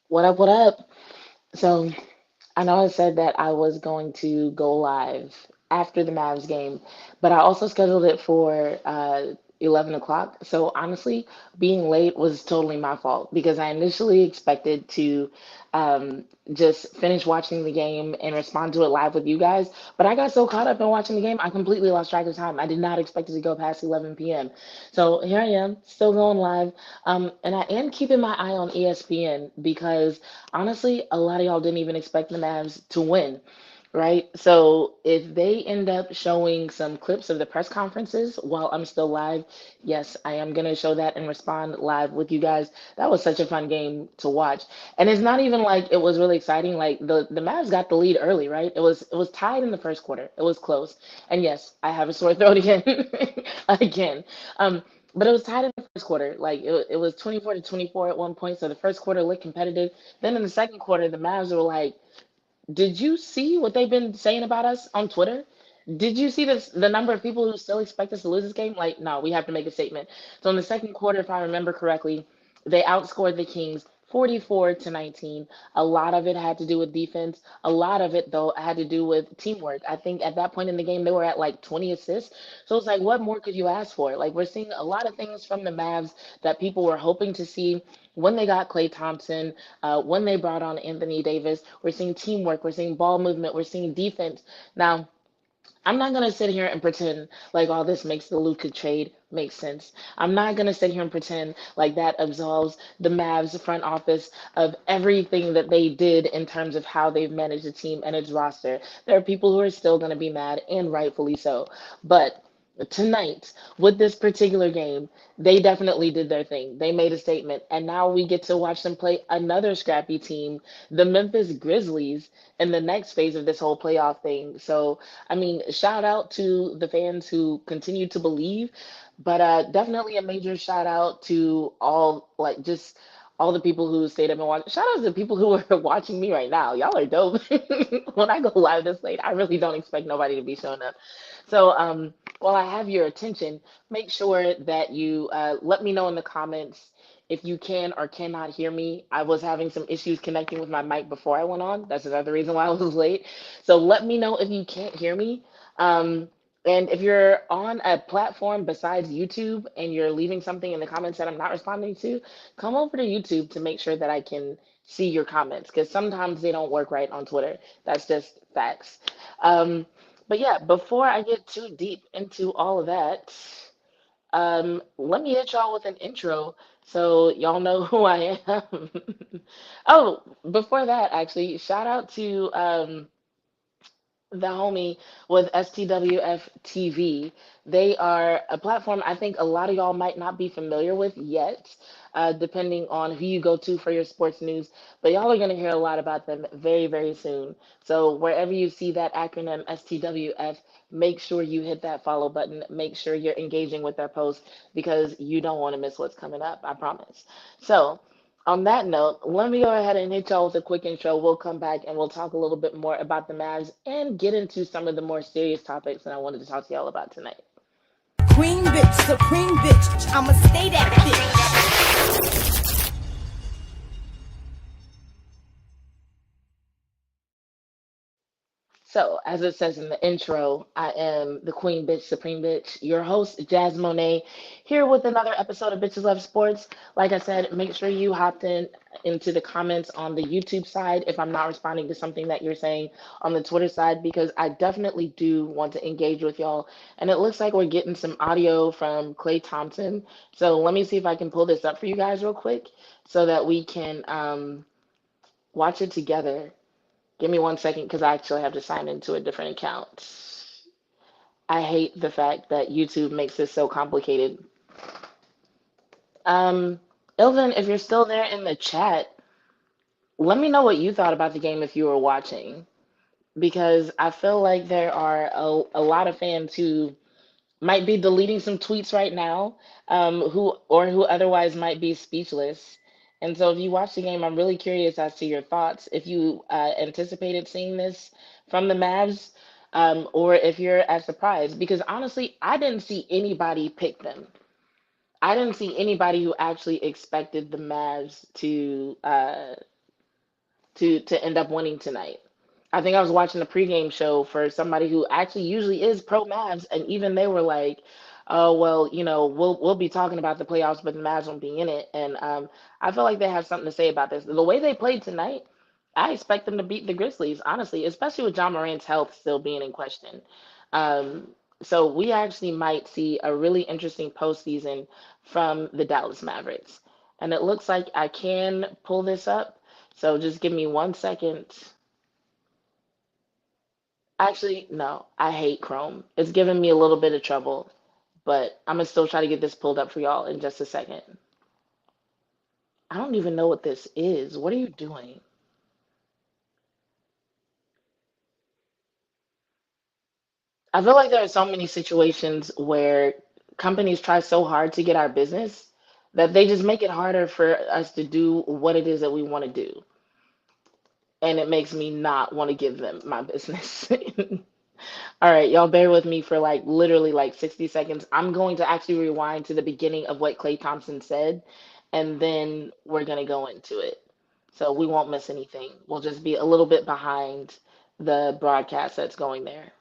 What up? What up? So, I know I said that I was going to go live after the Mavs game, but I also scheduled it for 11 o'clock. So, honestly, being late was totally my fault because I initially expected to um, just finish watching the game and respond to it live with you guys. But I got so caught up in watching the game, I completely lost track of time. I did not expect it to go past 11 p.m. So, here I am, still going live. And I am keeping my eye on ESPN because honestly, a lot of y'all didn't even expect the Mavs to win, right? So if they end up showing some clips of the press conferences while I'm still live, yes, I am gonna show that and respond live with you guys. That was such a fun game to watch. And it's not even like it was really exciting. Like the Mavs got the lead early, right? It was tied in the first quarter. It was close. And yes, I have a sore throat again. Again. Um, but it was tied in the first quarter. Like it was 24 to 24 at one point. So the first quarter looked competitive. Then in the second quarter, the Mavs were like, "Did you see what they've been saying about us on Twitter? Did you see the number of people who still expect us to lose this game? Like, no, we have to make a statement." So in the second quarter, if I remember correctly, they outscored the Kings 44 to 19. A lot of it had to do with defense. A lot of it, though, had to do with teamwork. I think at that point in the game, they were at like 20 assists. So it's like, what more could you ask for? Like, we're seeing a lot of things from the Mavs that people were hoping to see when they got Klay Thompson, when they brought on Anthony Davis. We're seeing teamwork, we're seeing ball movement, we're seeing defense. Now, I'm not gonna sit here and pretend like all this makes the Luka trade make sense. I'm not gonna sit here and pretend like that absolves the Mavs front office of everything that they did in terms of how they've managed the team and its roster. There are people who are still gonna be mad, and rightfully so. But tonight, with this particular game, they definitely did their thing. They made a statement, and now we get to watch them play another scrappy team, the Memphis Grizzlies, in the next phase of this whole playoff thing. So I mean, shout out to the fans who continue to believe, but definitely a major shout out to all, like, just all the people who stayed up and watched. Shout out to the people who are watching me right now. Y'all are dope. When I go live this late, I really don't expect nobody to be showing up. So, while I have your attention, make sure that you let me know in the comments if you can or cannot hear me. I was having some issues connecting with my mic before I went on. That's another reason why I was late. So let me know if you can't hear me. Um, and if you're on a platform besides YouTube and you're leaving something in the comments that I'm not responding to, come over to YouTube to make sure that I can see your comments because sometimes they don't work right on Twitter. That's just facts. Um, but yeah, before I get too deep into all of that, let me hit y'all with an intro so y'all know who I am. Oh, before that, actually, shout out to the homie with STWF TV. They are a platform I think a lot of y'all might not be familiar with yet, depending on who you go to for your sports news. But y'all are going to hear a lot about them very, very soon. So wherever you see that acronym STWF, make sure you hit that follow button. Make sure you're engaging with their posts because you don't want to miss what's coming up. I promise. So, on that note, let me go ahead and hit y'all with a quick intro. We'll come back and we'll talk a little bit more about the Mavs and get into some of the more serious topics that I wanted to talk to y'all about tonight. Queen bitch, supreme bitch, I'ma stay that bitch. So, as it says in the intro, I am the Queen Bitch, Supreme Bitch, your host, Jazz Monet, here with another episode of Bitches Love Sports. Like I said, make sure you hopped in into the comments on the YouTube side if I'm not responding to something that you're saying on the Twitter side, because I definitely do want to engage with y'all. And it looks like we're getting some audio from Klay Thompson. So, let me see if I can pull this up for you guys real quick so that we can watch it together. Give me one second because I actually have to sign into a different account. I hate the fact that YouTube makes this so complicated. Um, Ilvin, if you're still there in the chat, let me know what you thought about the game if you were watching, because I feel like there are a lot of fans who might be deleting some tweets right now, who otherwise might be speechless. And so, if you watch the game, I'm really curious as to your thoughts. If you anticipated seeing this from the Mavs, or if you're as surprised, because honestly, I didn't see anybody pick them. I didn't see anybody who actually expected the Mavs to to end up winning tonight. I think I was watching the pregame show for somebody who actually usually is pro Mavs, and even they were like, "Oh well, we'll be talking about the playoffs, but the Mavs won't be in it." And I feel like they have something to say about this. The way they played tonight, I expect them to beat the Grizzlies, honestly, especially with John Morant's health still being in question. Um, so we actually might see a really interesting postseason from the Dallas Mavericks. And it looks like I can pull this up. So just give me 1 second. Actually, no, I hate Chrome. It's giving me a little bit of trouble, but I'm gonna still try to get this pulled up for y'all in just a second. I don't even know what this is. What are you doing? I feel like there are so many situations where companies try so hard to get our business that they just make it harder for us to do what it is that we want to do. And it makes me not want to give them my business. All right, y'all bear with me for like literally like 60 seconds. I'm going to actually rewind to the beginning of what Klay Thompson said, and then we're going to go into it. So we won't miss anything. We'll just be a little bit behind the broadcast that's going there.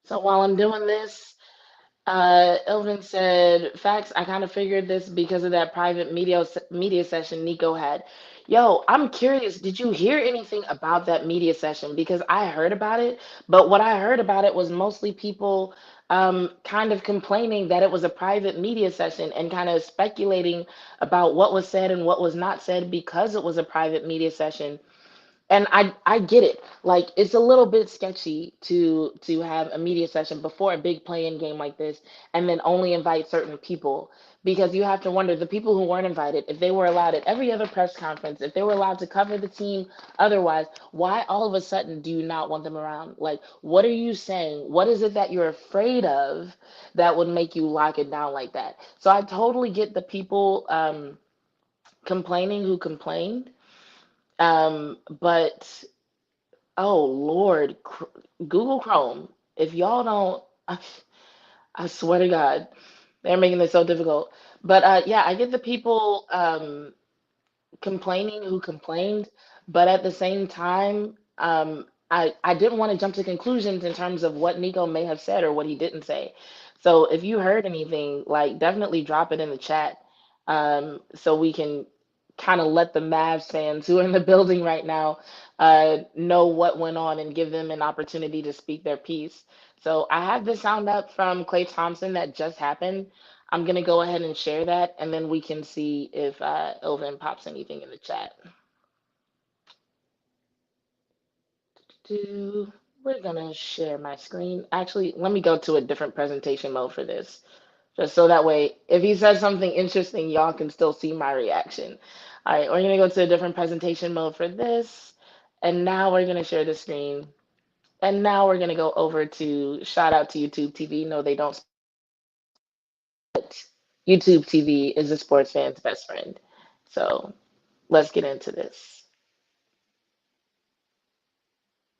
So while I'm doing this, Elvin said, "Facts. I kind of figured this because of that private media session Nico had." Yo, I'm curious. Did you hear anything about that media session? Because I heard about it, but what I heard about it was mostly people kind of complaining that it was a private media session and kind of speculating about what was said and what was not said because it was a private media session. And I get it. Like it's a little bit sketchy to have a media session before a big play-in game like this and then only invite certain people because you have to wonder the people who weren't invited if they were allowed at every other press conference, if they were allowed to cover the team otherwise, why all of a sudden do you not want them around? Like what are you saying? What is it that you're afraid of that would make you lock it down like that? So I totally get the people complaining who complained. But oh Lord, Google Chrome. If y'all don't, I swear to God, they're making this so difficult. But yeah, I get the people complaining who complained, but at the same time, I didn't want to jump to conclusions in terms of what Nico may have said or what he didn't say. So if you heard anything, like definitely drop it in the chat, so we can kind of let the Mavs fans who are in the building right now know what went on and give them an opportunity to speak their piece. So I have the sound up from Klay Thompson that just happened. I'm gonna go ahead and share that, and then we can see if Elvin pops anything in the chat. We're gonna share my screen. Actually, let me go to a different presentation mode for this, just so that way, if he says something interesting, y'all can still see my reaction. All right, we're gonna go to a different presentation mode for this, and now we're gonna share the screen. And now we're gonna go over to shout out to YouTube TV. No, they don't. YouTube TV is a sports fan's best friend. So let's get into this.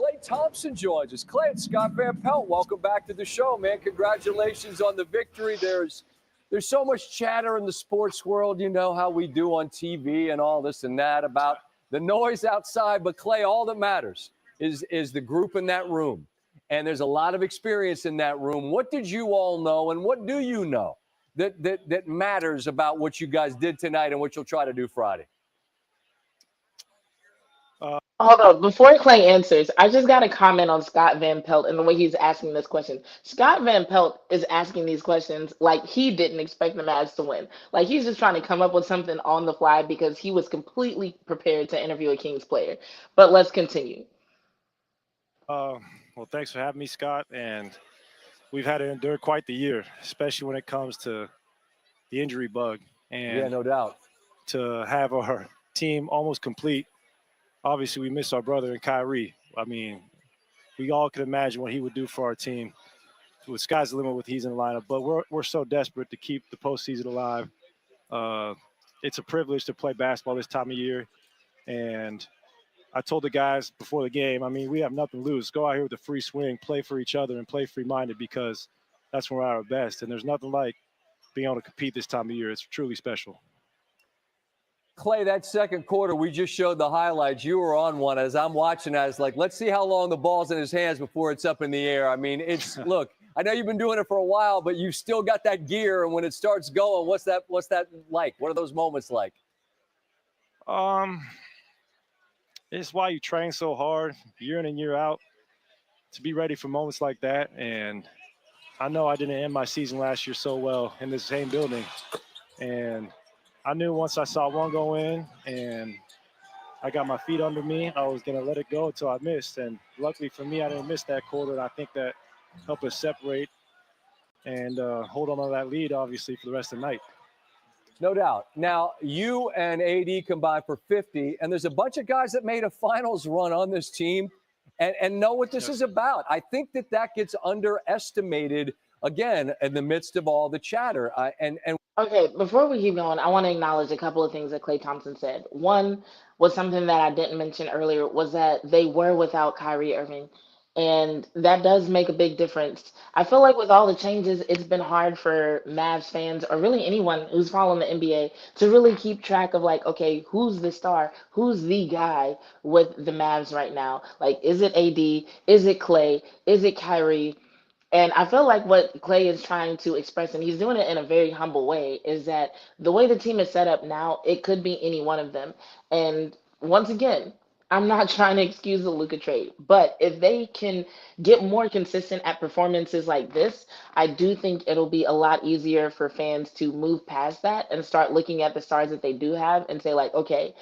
Klay Thompson joins us. Klay and Scott Van Pelt, welcome back to the show, man. Congratulations on the victory. There's so much chatter in the sports world, you know how we do on TV and all this and that about the noise outside. But Klay, all that matters is the group in that room. And there's a lot of experience in that room. What did you all know and what do you know that matters about what you guys did tonight and what you'll try to do Friday? Hold on, before Clay answers, I just got a comment on Scott Van Pelt and the way he's asking this question. Scott Van Pelt is asking these questions like he didn't expect the Mavs to win. Like he's just trying to come up with something on the fly because he was completely prepared to interview a Kings player. But let's continue. Well, thanks for having me, Scott. And we've had to endure quite the year, especially when it comes to the injury bug. And yeah, no doubt. To have our team almost complete, obviously we miss our brother in Kyrie. I mean, we all can imagine what he would do for our team. With sky's the limit with he's in the lineup, but we're so desperate to keep the postseason alive. It's a privilege to play basketball this time of year, and I told the guys before the game, I mean, we have nothing to lose. Go out here with a free swing, play for each other, and play free-minded because that's when we're at our best. And there's nothing like being able to compete this time of year. It's truly special. Klay, that second quarter, we just showed the highlights. You were on one. As I'm watching, I was like, let's see how long the ball's in his hands before it's up in the air. I mean, it's look, I know you've been doing it for a while, but you've still got that gear. And when it starts going, what's that like? What are those moments like? It's why you train so hard year in and year out to be ready for moments like that. And I know I didn't end my season last year so well in this same building. And I knew once I saw one go in and I got my feet under me, I was going to let it go until I missed. And luckily for me, I didn't miss that quarter. And I think that helped us separate and hold on to that lead, obviously, for the rest of the night. No doubt. Now, you and AD combined for 50, and there's a bunch of guys that made a finals run on this team and know what this is about. I think that gets underestimated, again, in the midst of all the chatter. Okay, before we keep going, I want to acknowledge a couple of things that Klay Thompson said. One was something that I didn't mention earlier, was that they were without Kyrie Irving. And that does make a big difference. I feel like with all the changes, it's been hard for Mavs fans or really anyone who's following the NBA to really keep track of like, okay, who's the star? Who's the guy with the Mavs right now? Like, is it AD? Is it Klay? Is it Kyrie? And I feel like what Klay is trying to express, and he's doing it in a very humble way, is that the way the team is set up now, it could be any one of them. And once again, I'm not trying to excuse the Luka trade, but if they can get more consistent at performances like this, I do think it'll be a lot easier for fans to move past that and start looking at the stars that they do have and say, like, okay,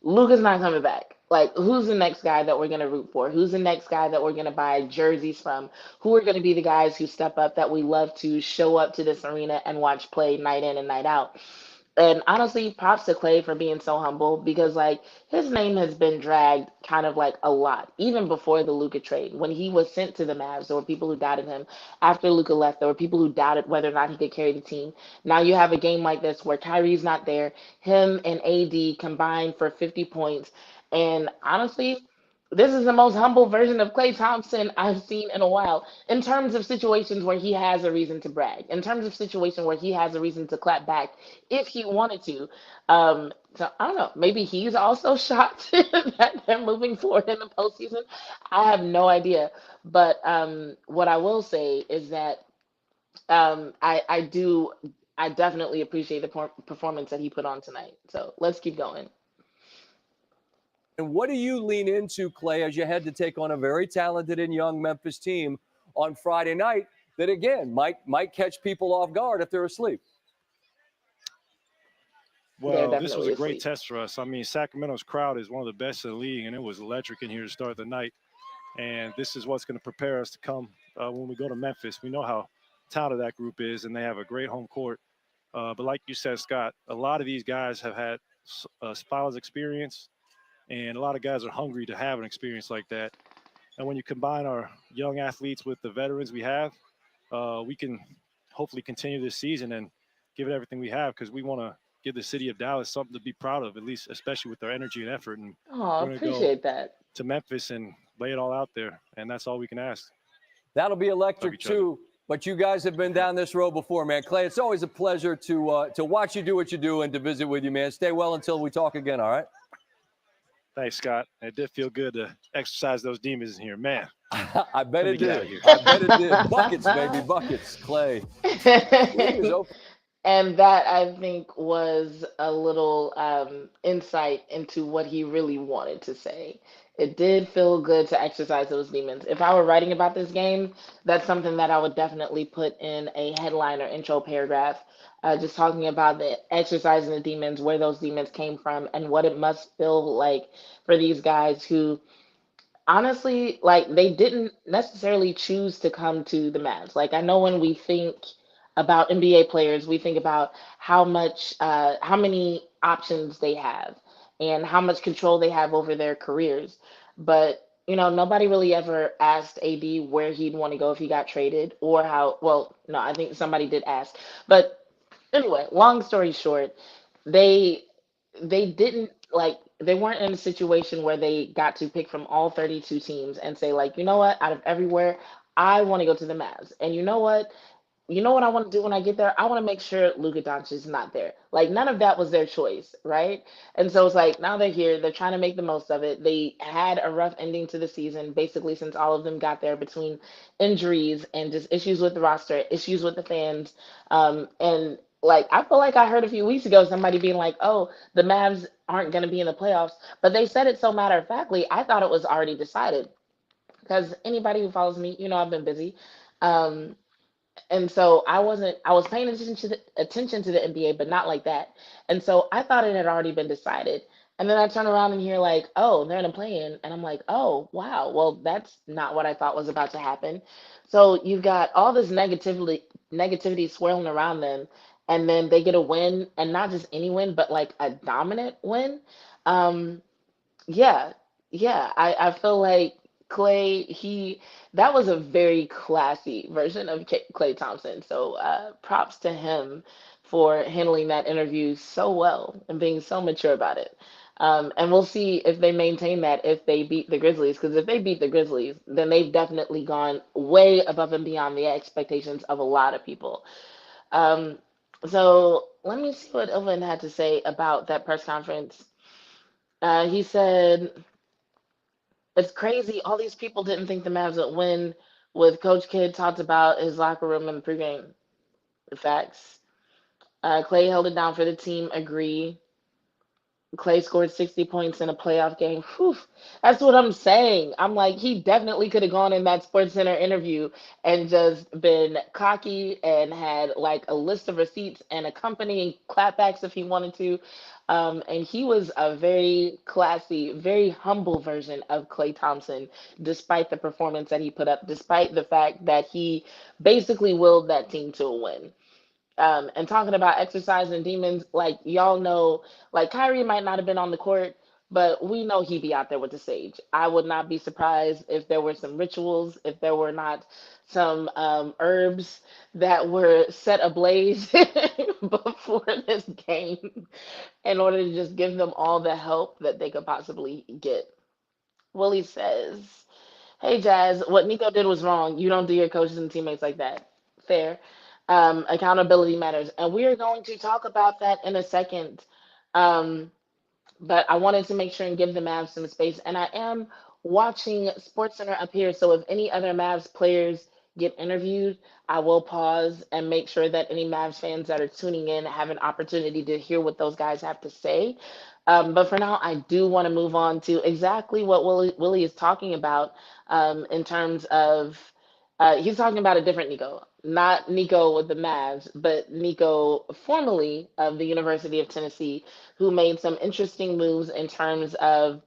Luka's not coming back. Like, who's the next guy that we're going to root for? Who's the next guy that we're going to buy jerseys from? Who are going to be the guys who step up that we love to show up to this arena and watch play night in and night out? And honestly, props to Klay for being so humble because, like, his name has been dragged kind of like a lot, even before the Luka trade. When he was sent to the Mavs, there were people who doubted him. After Luka left, there were people who doubted whether or not he could carry the team. Now you have a game like this where Kyrie's not there, him and AD combined for 50 points. And honestly, this is the most humble version of Klay Thompson I've seen in a while in terms of situations where he has a reason to brag, in terms of situations where he has a reason to clap back if he wanted to. So I don't know, maybe he's also shocked that they're moving forward in the postseason. I have no idea. But what I will say is that I definitely appreciate the performance that he put on tonight. So let's keep going. And what do you lean into, Klay, as you head to take on a very talented and young Memphis team on Friday night that, again, might catch people off guard if they're asleep? Well, this was a great test for us. I mean, Sacramento's crowd is one of the best in the league, and it was electric in here to start the night. And this is what's going to prepare us to come when we go to Memphis. We know how talented that group is, and they have a great home court. But like you said, Scott, a lot of these guys have had finals experience, and a lot of guys are hungry to have an experience like that. And when you combine our young athletes with the veterans we have, we can hopefully continue this season and give it everything we have because we want to give the city of Dallas something to be proud of, at least especially with their energy and effort. And oh, appreciate that. To Memphis and lay it all out there, and that's all we can ask. That'll be electric too. But you guys have been down this road before, man. Klay, it's always a pleasure to watch you do what you do and to visit with you, man. Stay well until we talk again, all right? Thanks, Scott. It did feel good to exercise those demons in here, man. I bet it did. I bet it did. Buckets, baby, buckets. Klay. And that, I think, was a little insight into what he really wanted to say. It did feel good to exercise those demons. If I were writing about this game, that's something that I would definitely put in a headline or intro paragraph, just talking about the exercising the demons, where those demons came from, and what it must feel like for these guys who honestly, like, they didn't necessarily choose to come to the Mavs. Like, I know when we think about NBA players, we think about how many options they have and how much control they have over their careers. But, nobody really ever asked AD where he'd want to go if he got traded or well, no, I think somebody did ask. But anyway, long story short, they didn't, like, they weren't in a situation where they got to pick from all 32 teams and say like, you know what, out of everywhere, I want to go to the Mavs. And you know what I want to do when I get there? I want to make sure Luka Doncic is not there. Like none of that was their choice, right? And so it's like now they're here. They're trying to make the most of it. They had a rough ending to the season, basically since all of them got there between injuries and just issues with the roster, issues with the fans, and like I feel like I heard a few weeks ago somebody being like, "Oh, the Mavs aren't going to be in the playoffs," but they said it so matter of factly. I thought it was already decided because anybody who follows me, I've been busy. Um, and so I was paying attention to the NBA, but not like that. And so I thought it had already been decided. And then I turn around and hear like, oh, they're in a play-in, and I'm like, oh wow, well that's not what I thought was about to happen. So you've got all this negativity swirling around them, and then they get a win, and not just any win, but like a dominant win. Um, yeah, yeah. I feel like Clay, that was a very classy version of Clay Thompson. So props to him for handling that interview so well and being so mature about it. And we'll see if they maintain that if they beat the Grizzlies, because if they beat the Grizzlies, then they've definitely gone way above and beyond the expectations of a lot of people. Um, so let me see what Ilvin had to say about that press conference. He said, it's crazy. All these people didn't think the Mavs would win. With Coach Kidd talked about his locker room in the pregame. Facts. Clay held it down for the team. Agree. Clay scored 60 points in a playoff game. Whew. That's what I'm saying. I'm like, he definitely could have gone in that Sports Center interview and just been cocky and had like a list of receipts and accompanying clapbacks if he wanted to. And he was a very classy, very humble version of Clay Thompson, despite the performance that he put up, despite the fact that he basically willed that team to a win. And talking about exercise and demons, like y'all know, like Kyrie might not have been on the court, but we know he'd be out there with the sage. I would not be surprised if there were some rituals, if there were not some herbs that were set ablaze before this game in order to just give them all the help that they could possibly get. Willie says, hey, Jazz, what Nico did was wrong. You don't do your coaches and teammates like that. Fair. Accountability matters. And we are going to talk about that in a second. Um, but I wanted to make sure and give the Mavs some space. And I am watching SportsCenter up here. So if any other Mavs players get interviewed, I will pause and make sure that any Mavs fans that are tuning in have an opportunity to hear what those guys have to say. But for now, I do want to move on to exactly what Willie is talking about in terms of he's talking about a different Nico, not Nico with the Mavs, but Nico formerly of the University of Tennessee, who made some interesting moves in terms of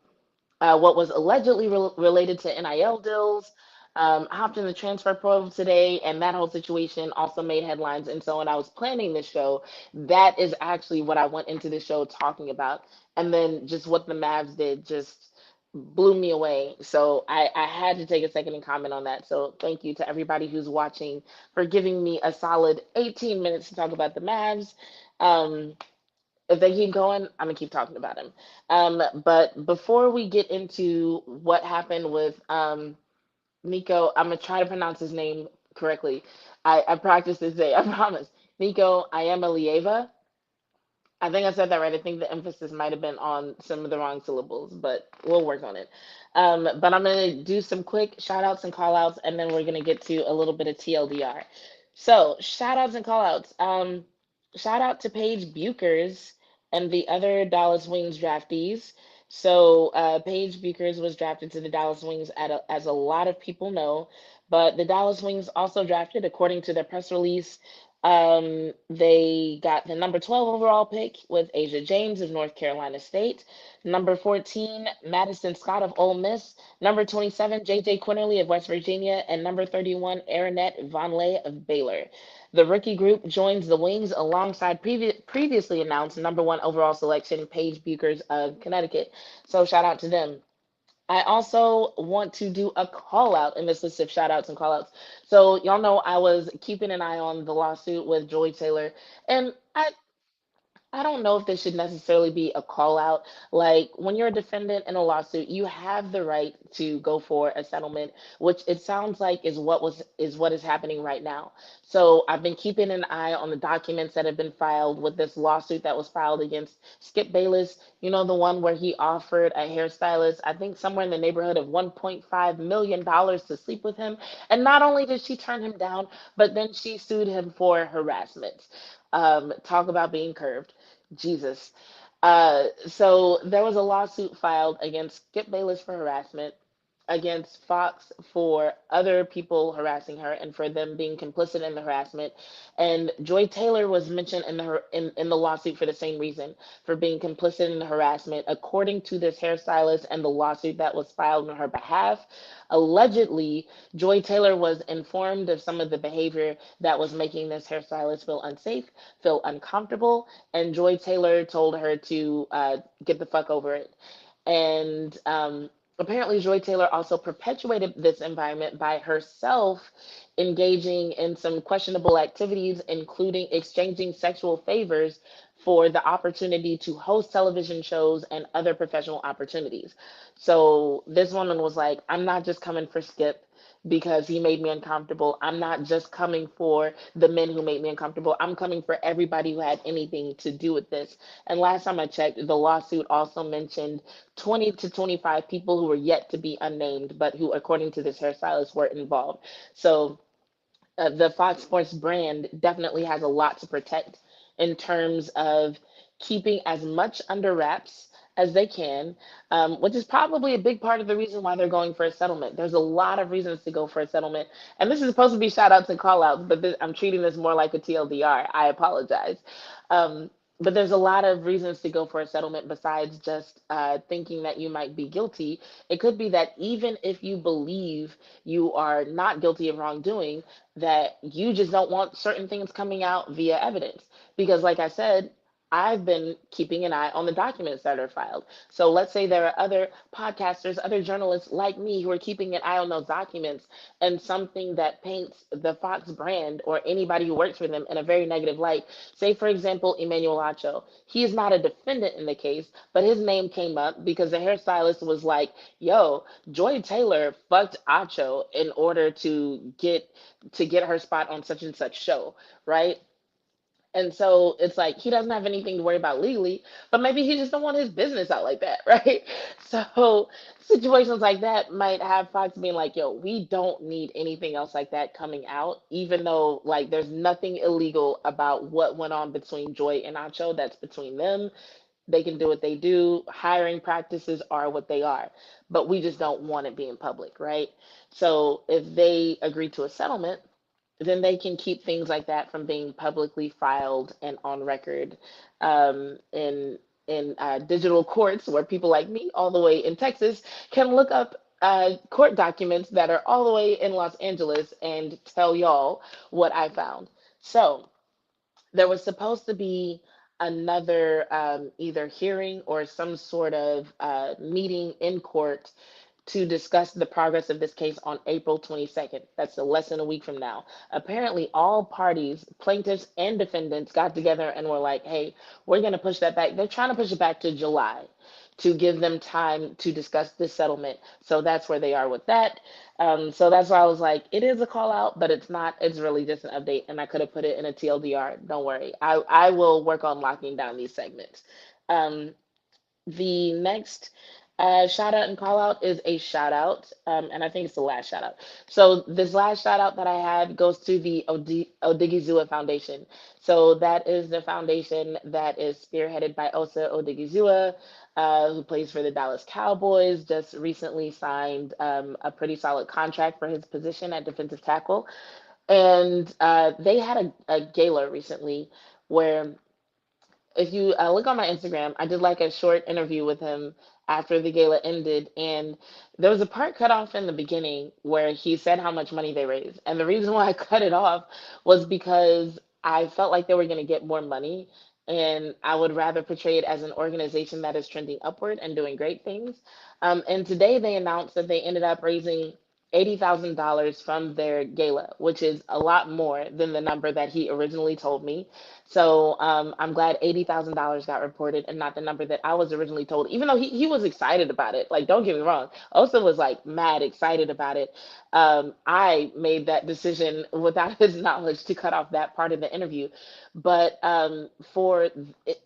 what was allegedly related to NIL deals. Hopped in the transfer portal today, and that whole situation also made headlines. And so, when I was planning this show, that is actually what I went into the show talking about. And then just what the Mavs did just blew me away. So, I had to take a second and comment on that. So, thank you to everybody who's watching for giving me a solid 18 minutes to talk about the Mavs. Um, if they keep going, I'm gonna keep talking about him. But before we get into what happened with Nico, I'm gonna try to pronounce his name correctly. I practiced this day, I promise. Nico Iamaleava. I think I said that right. I think the emphasis might have been on some of the wrong syllables, but we'll work on it. But I'm going to do some quick shout outs and call outs, and then we're going to get to a little bit of TLDR. So, shout outs and call outs. Shout out to Paige Bueckers and the other Dallas Wings draftees. So, Paige Bueckers was drafted to the Dallas Wings as a lot of people know, but the Dallas Wings also drafted, according to their press release, they got the number 12 overall pick with Asia James of North Carolina State, number 14, Madison Scott of Ole Miss, number 27, JJ Quinterly of West Virginia, and number 31, Aaronette Vonleh of Baylor. The rookie group joins the Wings alongside previously announced number one overall selection, Paige Bueckers of Connecticut. So shout out to them. I also want to do a call out in this list of shout outs and call outs. So, y'all know I was keeping an eye on the lawsuit with Joy Taylor. And I don't know if this should necessarily be a call out. Like when you're a defendant in a lawsuit, you have the right to go for a settlement, which it sounds like is what is happening right now. So I've been keeping an eye on the documents that have been filed with this lawsuit that was filed against Skip Bayless. You know, the one where he offered a hairstylist, I think somewhere in the neighborhood of $1.5 million to sleep with him. And not only did she turn him down, but then she sued him for harassment. Talk about being curved. Jesus. So there was a lawsuit filed against Skip Bayless for harassment, against Fox for other people harassing her and for them being complicit in the harassment. And Joy Taylor was mentioned in the lawsuit for the same reason, for being complicit in the harassment. According to this hairstylist and the lawsuit that was filed on her behalf, allegedly, Joy Taylor was informed of some of the behavior that was making this hairstylist feel unsafe, feel uncomfortable, and Joy Taylor told her to get the fuck over it. And apparently, Joy Taylor also perpetuated this environment by herself engaging in some questionable activities, including exchanging sexual favors for the opportunity to host television shows and other professional opportunities. So this woman was like, I'm not just coming for Skip because he made me uncomfortable. I'm not just coming for the men who made me uncomfortable. I'm coming for everybody who had anything to do with this. And last time I checked, the lawsuit also mentioned 20 to 25 people who were yet to be unnamed, but who, according to this hairstylist, were involved. So the Fox Sports brand definitely has a lot to protect in terms of keeping as much under wraps as they can, which is probably a big part of the reason why they're going for a settlement. There's a lot of reasons to go for a settlement. And this is supposed to be shout outs and call outs, but I'm treating this more like a TLDR. I apologize. But there's a lot of reasons to go for a settlement besides just thinking that you might be guilty. It could be that even if you believe you are not guilty of wrongdoing, that you just don't want certain things coming out via evidence. Because, like I said, I've been keeping an eye on the documents that are filed. So let's say there are other podcasters, other journalists like me who are keeping an eye on those documents, and something that paints the Fox brand or anybody who works for them in a very negative light. Say, for example, Emmanuel Acho. He is not a defendant in the case, but his name came up because the hairstylist was like, yo, Joy Taylor fucked Acho in order to get her spot on such and such show, right? And so it's like he doesn't have anything to worry about legally, but maybe he just don't want his business out like that, right? So situations like that might have Fox being like, yo, we don't need anything else like that coming out, even though like there's nothing illegal about what went on between Joy and Acho. That's between them. They can do what they do. Hiring practices are what they are, but we just don't want it being public, right? So if they agree to a settlement, then they can keep things like that from being publicly filed and on record in digital courts where people like me, all the way in Texas, can look up court documents that are all the way in Los Angeles and tell y'all what I found. So there was supposed to be another either hearing or some sort of meeting in court to discuss the progress of this case on April 22nd. That's less than a week from now. Apparently, all parties, plaintiffs and defendants, got together and were like, hey, we're going to push that back. They're trying to push it back to July to give them time to discuss this settlement. So that's where they are with that. So that's why I was like, it is a call out, but it's not. It's really just an update. And I could have put it in a TLDR. Don't worry. I will work on locking down these segments. Um, the next shout out and call out is a shout out, and I think it's the last shout out. So this last shout out that I have goes to the Odighizuwa Foundation. So that is the foundation that is spearheaded by Osa Odighizuwa, who plays for the Dallas Cowboys. Just recently signed a pretty solid contract for his position at defensive tackle, and they had a gala recently where if you look on my Instagram, I did like a short interview with him after the gala ended, and there was a part cut off in the beginning where he said how much money they raised. And the reason why I cut it off was because I felt like they were going to get more money, and I would rather portray it as an organization that is trending upward and doing great things. And today they announced that they ended up raising. $80,000 from their gala, which is a lot more than the number that he originally told me. So I'm glad $80,000 got reported and not the number that I was originally told, even though he was excited about it. Like, don't get me wrong. Osa was like mad excited about it. I made that decision without his knowledge to cut off that part of the interview. But for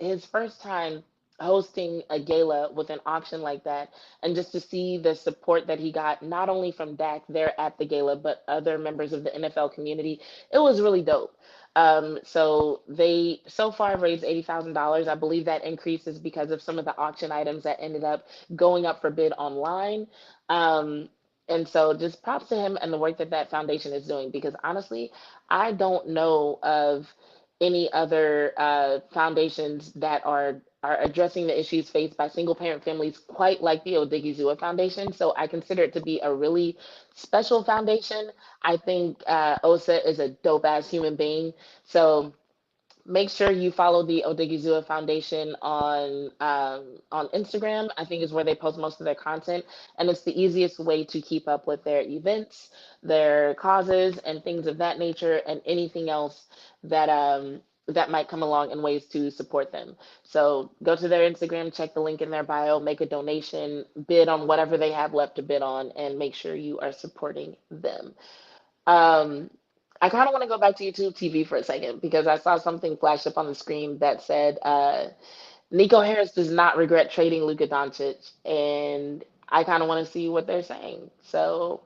his first time hosting a gala with an auction like that, and just to see the support that he got, not only from Dak there at the gala, but other members of the NFL community, it was really dope. So they so far raised $80,000. I believe that increase is because of some of the auction items that ended up going up for bid online. Um, and so just props to him and the work that that foundation is doing, because honestly, I don't know of any other foundations that are addressing the issues faced by single parent families quite like the Odighizuwa Foundation. So I consider it to be a really special foundation. I think Osa is a dope ass human being. So make sure you follow the Odighizuwa Foundation on Instagram. I think is where they post most of their content, and it's the easiest way to keep up with their events, their causes, and things of that nature, and anything else that that might come along in ways to support them. So go to their Instagram, check the link in their bio, make a donation, bid on whatever they have left to bid on, and make sure you are supporting them. Um, I kind of want to go back to YouTube TV for a second because I saw something flash up on the screen that said Nico Harris does not regret trading Luka Doncic, and I kind of want to see what they're saying. So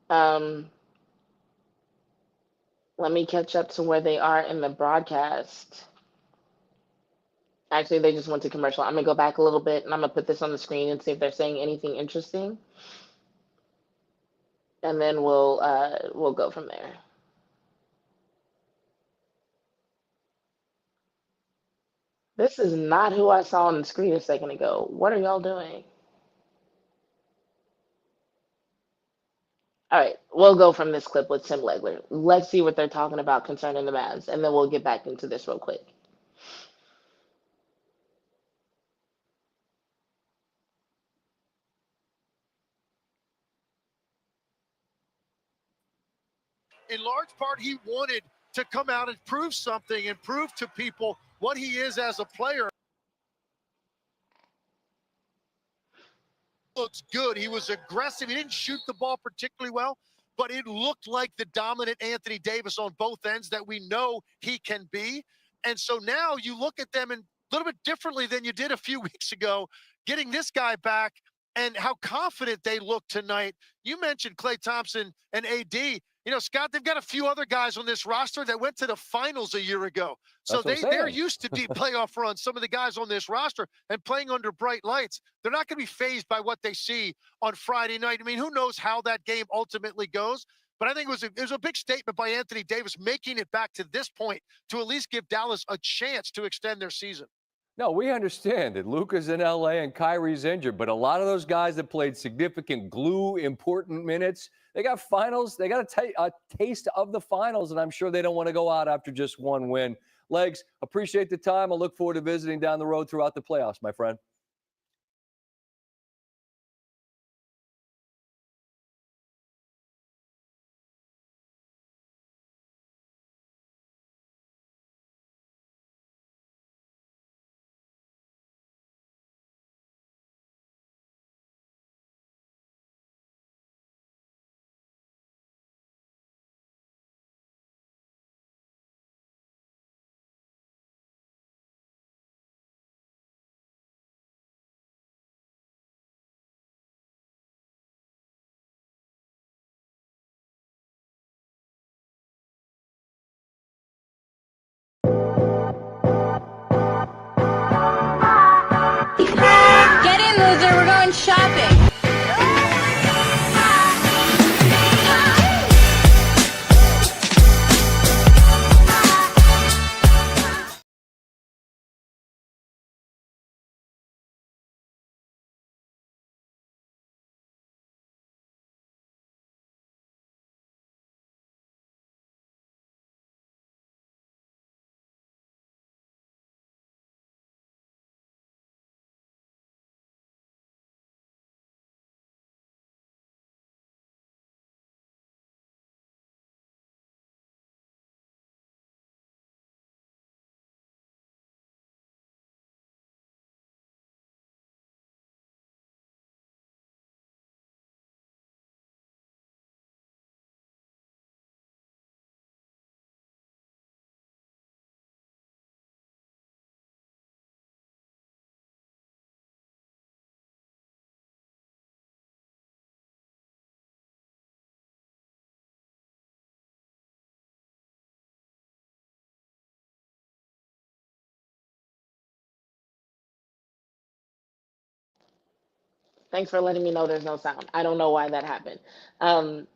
um, let me catch up to where they are in the broadcast. Actually, they just went to commercial. I'm gonna go back a little bit and I'm gonna put this on the screen and see if they're saying anything interesting, and then we'll go from there. This is not who I saw on the screen a second ago. What are y'all doing? All right, we'll go from this clip with Tim Legler. Let's see what they're talking about concerning the Mavs, and then we'll get back into this real quick. In large part, he wanted to come out and prove something and prove to people what he is as a player. Looks good. He was aggressive. He didn't shoot the ball particularly well, but it looked like the dominant Anthony Davis on both ends that we know he can be. And so now you look at them a little bit differently than you did a few weeks ago, getting this guy back and how confident they look tonight. You mentioned Klay Thompson and AD. You know, Scott, they've got a few other guys on this roster that went to the finals a year ago. So they're used to deep playoff runs, some of the guys on this roster, and playing under bright lights. They're not going to be fazed by what they see on Friday night. I mean, who knows how that game ultimately goes? But I think it was a big statement by Anthony Davis making it back to this point to at least give Dallas a chance to extend their season. No, we understand that Luka's in LA and Kyrie's injured, but a lot of those guys that played significant glue, important minutes, they got finals. They got a taste of the finals, and I'm sure they don't want to go out after just one win. Legs, appreciate the time. I look forward to visiting down the road throughout the playoffs, my friend. Thanks for letting me know there's no sound. I don't know why that happened. Um,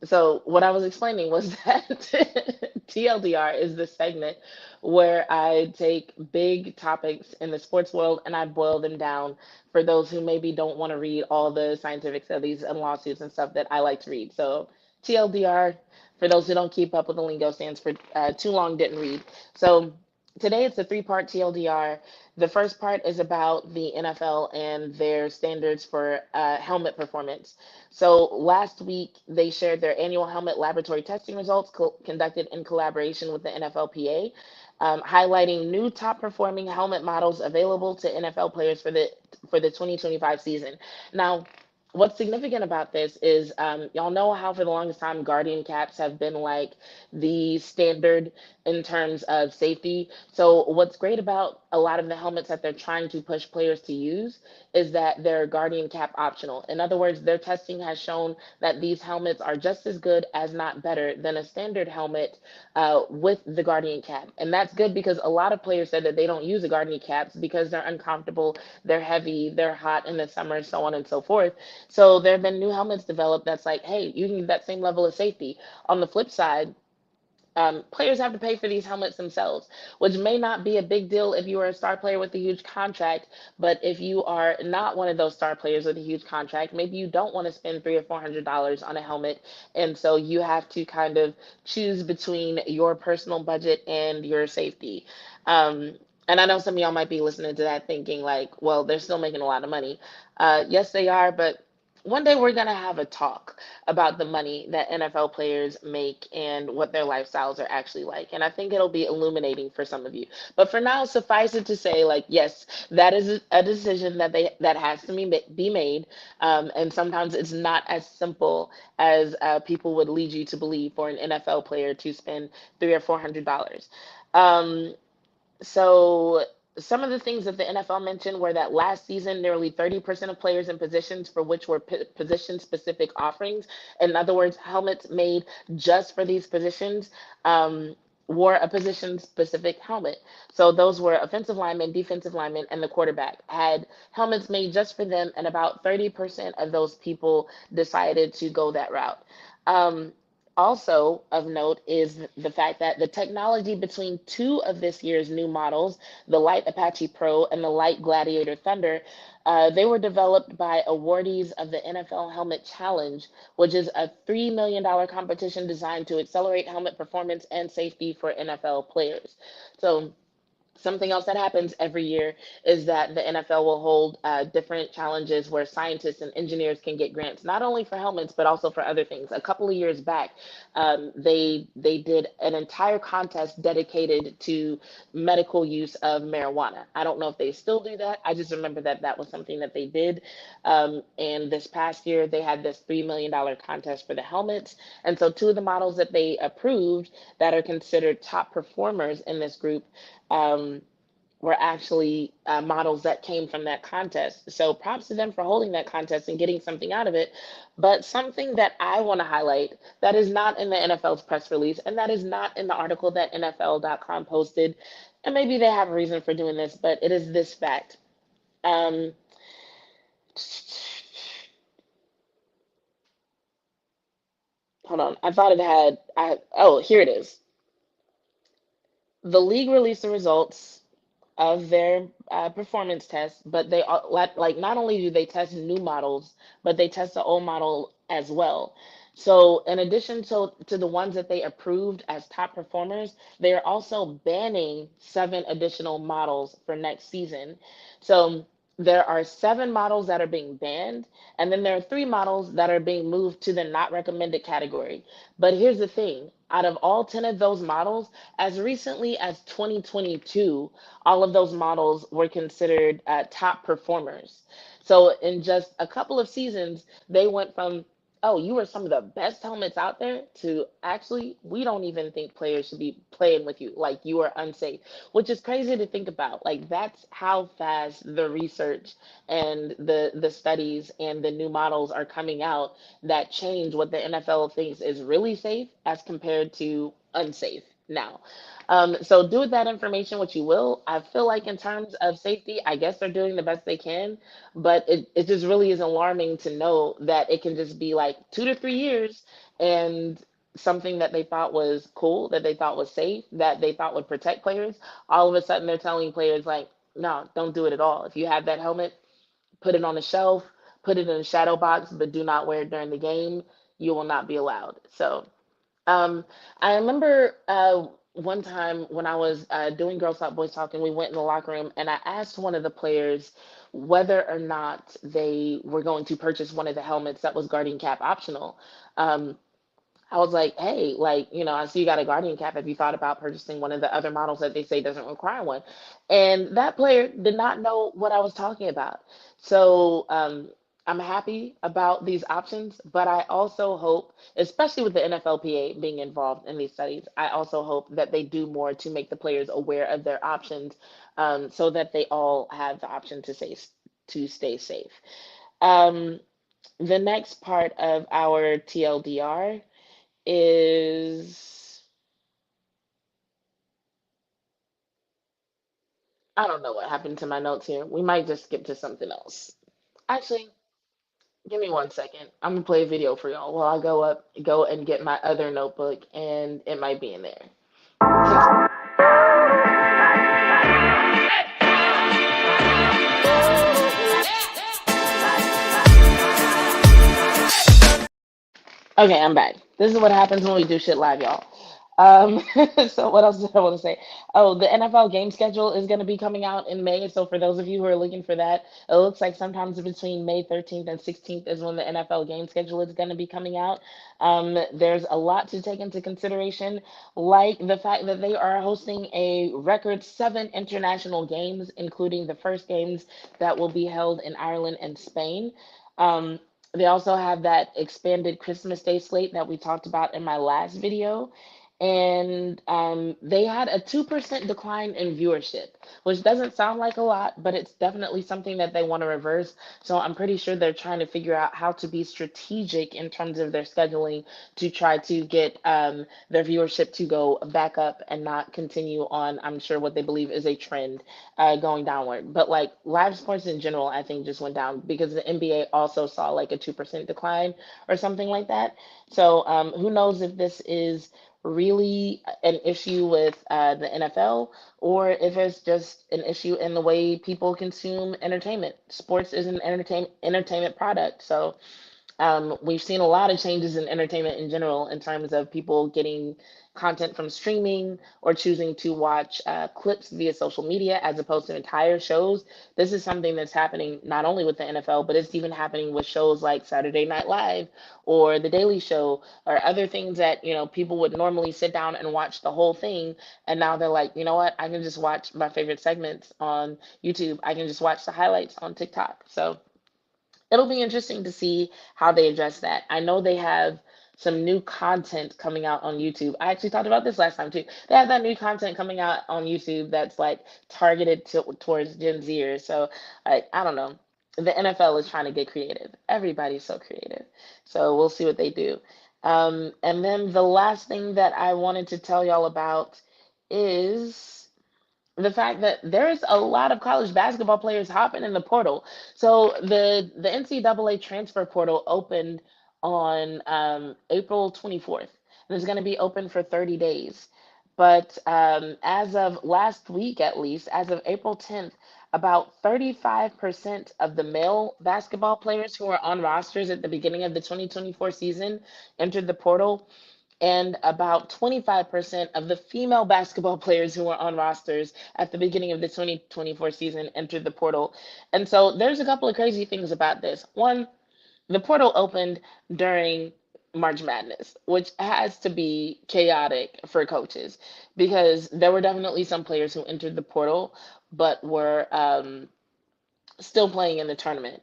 so what I was explaining was that TLDR is the segment where I take big topics in the sports world and I boil them down for those who maybe don't want to read all the scientific studies and lawsuits and stuff that I like to read. So TLDR, for those who don't keep up with the lingo, stands for too long didn't read. So today it's a three-part TLDR. The first part is about the NFL and their standards for helmet performance. So last week, they shared their annual helmet laboratory testing results conducted in collaboration with the NFLPA, highlighting new top performing helmet models available to NFL players for the 2025 season. Now, what's significant about this is y'all know how for the longest time Guardian caps have been like the standard in terms of safety. So what's great about a lot of the helmets that they're trying to push players to use is that they're Guardian cap optional. In other words, their testing has shown that these helmets are just as good as not better than a standard helmet with the Guardian cap. And that's good because a lot of players said that they don't use the Guardian caps because they're uncomfortable, they're heavy, they're hot in the summer, so on and so forth. So there have been new helmets developed that's like, hey, you need that same level of safety. On the flip side, players have to pay for these helmets themselves, which may not be a big deal if you are a star player with a huge contract. But if you are not one of those star players with a huge contract, maybe you don't want to spend $300 or $400 on a helmet, and so you have to kind of choose between your personal budget and your safety. Um, and I know some of y'all might be listening to that thinking like, well, they're still making a lot of money. Yes, they are, but one day we're gonna have a talk about the money that NFL players make and what their lifestyles are actually like. And I think it'll be illuminating for some of you. But for now, suffice it to say, like, yes, that is a decision that has to be made. And sometimes it's not as simple as people would lead you to believe for an NFL player to spend $300 or $400. Um, so some of the things that the NFL mentioned were that last season, nearly 30% of players in positions for which were position specific offerings, in other words, helmets made just for these positions, wore a position specific helmet. So those were offensive linemen, defensive linemen, and the quarterback had helmets made just for them, and about 30% of those people decided to go that route. Um, Also of note is the fact that the technology between two of this year's new models, the Light Apache Pro and the Light Gladiator Thunder, they were developed by awardees of the NFL Helmet Challenge, which is a $3 million competition designed to accelerate helmet performance and safety for NFL players. So something else that happens every year is that the NFL will hold different challenges where scientists and engineers can get grants, not only for helmets but also for other things. A couple of years back, they did an entire contest dedicated to medical use of marijuana. I don't know if they still do that. I just remember that that was something that they did. And this past year, they had this $3 million contest for the helmets. And so two of the models that they approved that are considered top performers in this group um, were actually models that came from that contest. So props to them for holding that contest and getting something out of it. But something that I want to highlight that is not in the NFL's press release and that is not in the article that NFL.com posted, and maybe they have a reason for doing this, but it is this fact. Um, Hold on, I thought it had. Oh, here it is. The league released the results of their performance test, but they like not only do they test new models, but they test the old model as well. So in addition to the ones that they approved as top performers, they are also banning seven additional models for next season. So there are seven models that are being banned, and then there are three models that are being moved to the not recommended category. But here's the thing, out of all 10 of those models, as recently as 2022, all of those models were considered top performers. So in just a couple of seasons, they went from, oh, you were some of the best helmets out there to actually, we don't even think players should be playing with you. Like you are unsafe, which is crazy to think about. Like that's how fast the research and the studies and the new models are coming out that change what the NFL thinks is really safe as compared to unsafe. now. So do with that information what you will. I feel like in terms of safety, I guess they're doing the best they can, but it just really is alarming to know that it can just be like 2 to 3 years and something that they thought was cool, that they thought was safe, that they thought would protect players, all of a sudden they're telling players like, no, don't do it at all. If you have that helmet, put it on a shelf, put it in a shadow box, but do not wear it during the game. You will not be allowed. So um, I remember one time when I was doing Girls Talk Boys Talk, and we went in the locker room, and I asked one of the players whether or not they were going to purchase one of the helmets that was Guardian Cap optional. Um, I was like, hey, like, I see you got a Guardian cap. Have you thought about purchasing one of the other models that they say doesn't require one? And that player did not know what I was talking about. So I'm happy about these options, but I also hope, especially with the NFLPA being involved in these studies, I also hope that they do more to make the players aware of their options, so that they all have the option to stay safe. Um, the next part of our TLDR is, I don't know what happened to my notes here. We might just skip to something else. Actually, give me 1 second. I'm gonna play a video for y'all while I go and get my other notebook, and it might be in there. Since Okay, I'm back. This is what happens when we do shit live, y'all. Um, so what else did I want to say? Oh, the NFL game schedule is going to be coming out in May. So for those of you who are looking for that, it looks like sometimes between May 13th and 16th is when the NFL game schedule is going to be coming out. There's a lot to take into consideration, like the fact that they are hosting a record 7 international games, including the first games that will be held in Ireland and Spain. Um, they also have that expanded Christmas Day slate that we talked about in my last video. And they had a 2% decline in viewership, which doesn't sound like a lot, but it's definitely something that they want to reverse. So I'm pretty sure they're trying to figure out how to be strategic in terms of their scheduling to try to get their viewership to go back up and not continue on, I'm sure, what they believe is a trend going downward. But like live sports in general, I think just went down because the NBA also saw like a 2% decline or something like that. So who knows if this is really an issue with the NFL, or if it's just an issue in the way people consume entertainment. Sports is an entertainment product, so we've seen a lot of changes in entertainment in general in terms of people getting content from streaming or choosing to watch clips via social media as opposed to entire shows. This is something that's happening not only with the NFL, but it's even happening with shows like Saturday Night Live or The Daily Show or other things that, people would normally sit down and watch the whole thing. And now they're like, you know what? I can just watch my favorite segments on YouTube. I can just watch the highlights on TikTok. So it'll be interesting to see how they address that. I know they have some new content coming out on YouTube. I actually talked about this last time too. They have that new content coming out on YouTube that's like targeted towards Gen Zers. So, like, I don't know. The NFL is trying to get creative. Everybody's so creative. So we'll see what they do. And then the last thing that I wanted to tell y'all about is the fact that there's a lot of college basketball players hopping in the portal. So the NCAA transfer portal opened on April 24th, and it's going to be open for 30 days. But as of last week, at least, as of April 10th, about 35% of the male basketball players who were on rosters at the beginning of the 2024 season entered the portal, and about 25% of the female basketball players who were on rosters at the beginning of the 2024 season entered the portal. And so there's a couple of crazy things about this. One, the portal opened during March Madness, which has to be chaotic for coaches because there were definitely some players who entered the portal but were still playing in the tournament,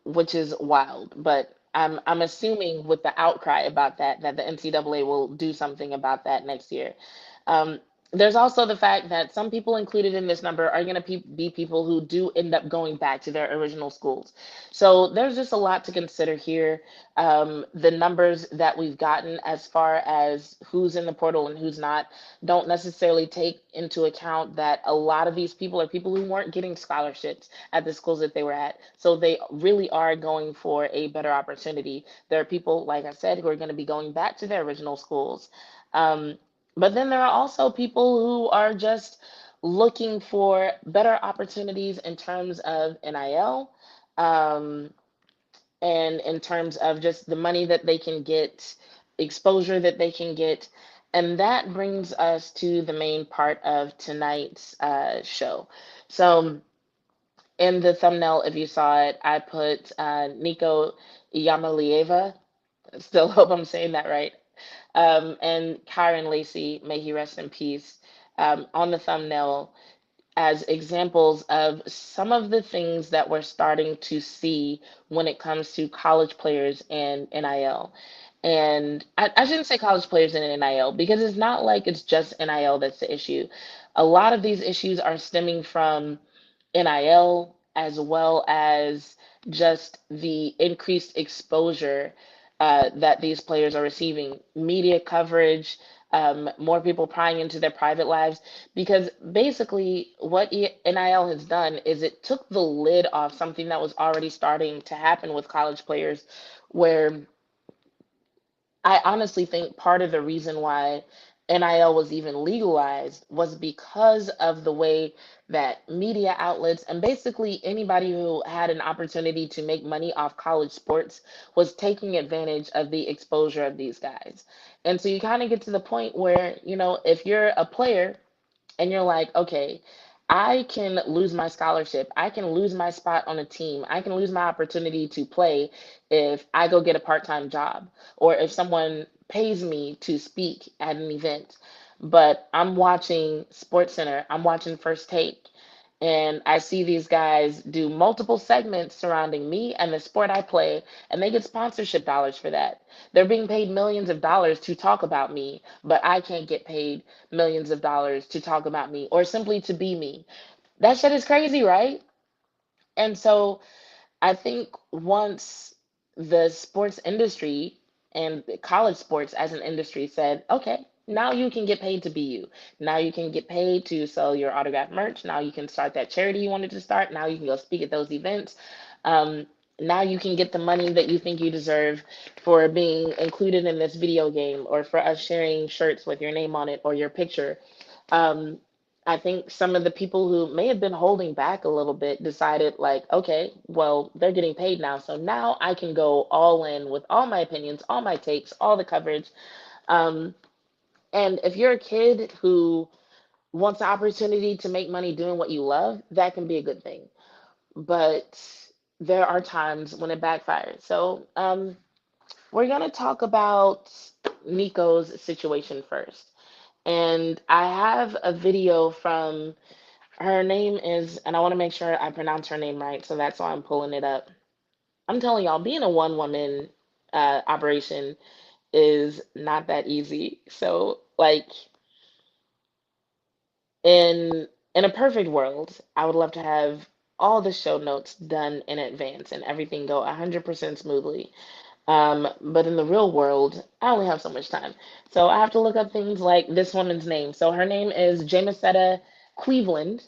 which is wild. But I'm assuming with the outcry about that, that the NCAA will do something about that next year. Um, There's also the fact that some people included in this number are going to be people who do end up going back to their original schools. So there's just a lot to consider here. The numbers that we've gotten as far as who's in the portal and who's not don't necessarily take into account that a lot of these people are people who weren't getting scholarships at the schools that they were at. So they really are going for a better opportunity. There are people, like I said, who are going to be going back to their original schools. Um, but then there are also people who are just looking for better opportunities in terms of NIL, um, and in terms of just the money that they can get, exposure that they can get. And that brings us to the main part of tonight's show. So, in the thumbnail, if you saw it, I put Nico Iamaleava. Still hope I'm saying that right, and Kyren Lacy, may he rest in peace, on the thumbnail as examples of some of the things that we're starting to see when it comes to college players and NIL. And I shouldn't say college players and NIL because it's not like it's just NIL that's the issue. A lot of these issues are stemming from NIL as well as just the increased exposure that these players are receiving, media coverage, more people prying into their private lives. Because basically, what NIL has done is it took the lid off something that was already starting to happen with college players, where I honestly think part of the reason why NIL was even legalized was because of the way that media outlets and basically anybody who had an opportunity to make money off college sports was taking advantage of the exposure of these guys. And so you kind of get to the point where, if you're a player and you're like, okay, I can lose my scholarship. I can lose my spot on a team. I can lose my opportunity to play if I go get a part-time job or if someone pays me to speak at an event. But I'm watching Sports Center, I'm watching First Take, and I see these guys do multiple segments surrounding me and the sport I play, and they get sponsorship dollars for that. They're being paid millions of dollars to talk about me, but I can't get paid millions of dollars to talk about me or simply to be me. That shit is crazy, right? And so I think once the sports industry and college sports as an industry said, okay, now you can get paid to be you. Now you can get paid to sell your autographed merch. Now you can start that charity you wanted to start. Now you can go speak at those events. Um, Now you can get the money that you think you deserve for being included in this video game or for us sharing shirts with your name on it or your picture. Um, I think some of the people who may have been holding back a little bit decided, like, okay, well, they're getting paid now. So now I can go all in with all my opinions, all my takes, all the coverage. Um, and if you're a kid who wants the opportunity to make money doing what you love, that can be a good thing. But there are times when it backfires. So we're going to talk about Nico's situation first. And I have a video from her name is, and I want to make sure I pronounce her name right, so that's why I'm pulling it up. I'm telling y'all, being a one woman operation is not that easy. So, like, in a perfect world, I would love to have all the show notes done in advance and everything go 100% smoothly. But in the real world, I only have so much time. So I have to look up things like this woman's name. So her name is Jamesetta Cleveland.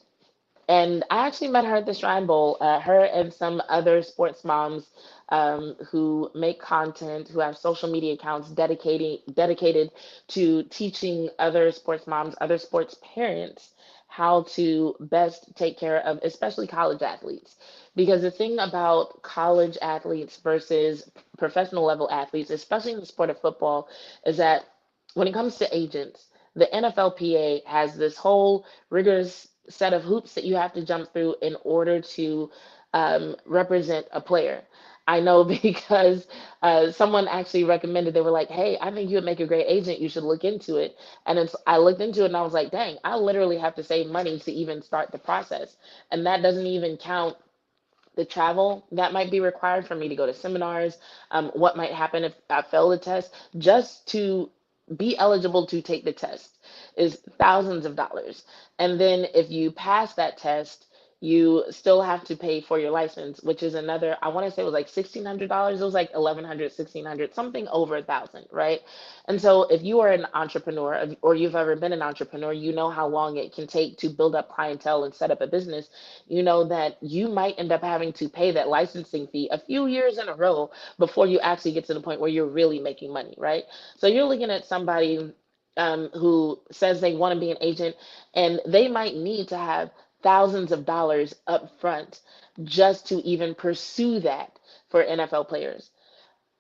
And I actually met her at the Shrine Bowl. Her and some other sports moms who make content, who have social media accounts dedicated to teaching other sports moms, other sports parents, how to best take care of, especially college athletes. Because the thing about college athletes versus professional level athletes, especially in the sport of football, is that when it comes to agents, the NFLPA has this whole rigorous set of hoops that you have to jump through in order to represent a player. I know because someone actually recommended, they were like, hey, I think you would make a great agent. You should look into it. And I looked into it and I was like, dang, I literally have to save money to even start the process. And that doesn't even count the travel that might be required for me to go to seminars, what might happen if I fail the test, just to be eligible to take the test is thousands of dollars. And then if you pass that test, you still have to pay for your license, which is another, I want to say it was like $1,600. It was like 1,100, 1,600, something over 1,000, right? And so if you are an entrepreneur or you've ever been an entrepreneur, you know how long it can take to build up clientele and set up a business. You know that you might end up having to pay that licensing fee a few years in a row before you actually get to the point where you're really making money, right? So you're looking at somebody who says they want to be an agent, and they might need to have thousands of dollars up front just to even pursue that for NFL players.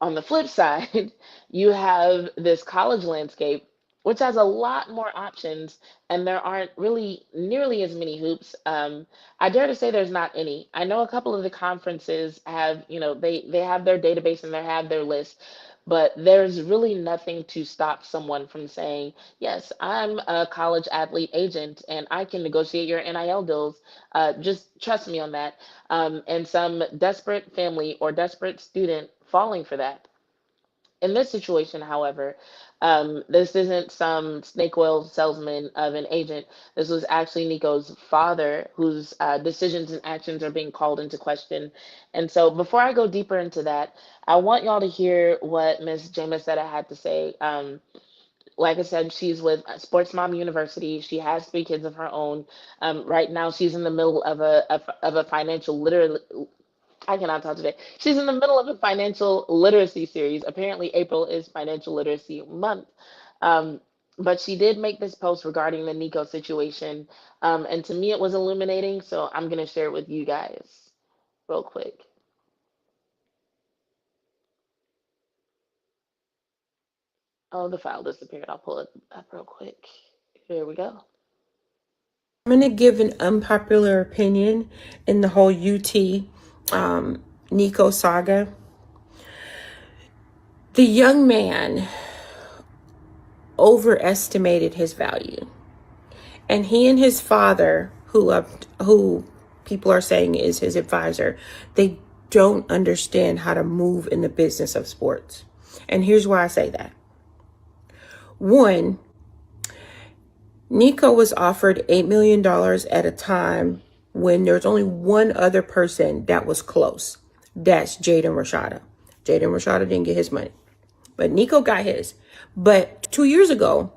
On the flip side, you have this college landscape, which has a lot more options, and there aren't really nearly as many hoops. I dare to say there's not any. I know a couple of the conferences have, they have their database and they have their list, but there's really nothing to stop someone from saying, yes, I'm a college athlete agent and I can negotiate your NIL deals. Just trust me on that. And some desperate family or desperate student falling for that. In this situation, however, this isn't some snake oil salesman of an agent. This was actually Nico's father, whose decisions and actions are being called into question. And so, before I go deeper into that, I want y'all to hear what Miss Jamesetta had to say. Like I said, she's with Sports Mom University. She has 3 kids of her own. Right now, she's in the middle of a financial literally. I cannot talk today. She's in the middle of a financial literacy series. Apparently, April is Financial Literacy Month. Um, but she did make this post regarding the Nico situation. And to me, it was illuminating. So I'm going to share it with you guys real quick. Oh, the file disappeared. I'll pull it up real quick. Here we go. I'm going to give an unpopular opinion in the whole UT Nico saga. The young man overestimated his value. And he and his father, who people are saying is his advisor, they don't understand how to move in the business of sports. And here's why I say that. One, Nico was offered $8 million at a time when there's only one other person that was close. That's Jaden Rashada. Jaden Rashada didn't get his money, but Nico got his. But 2 years ago,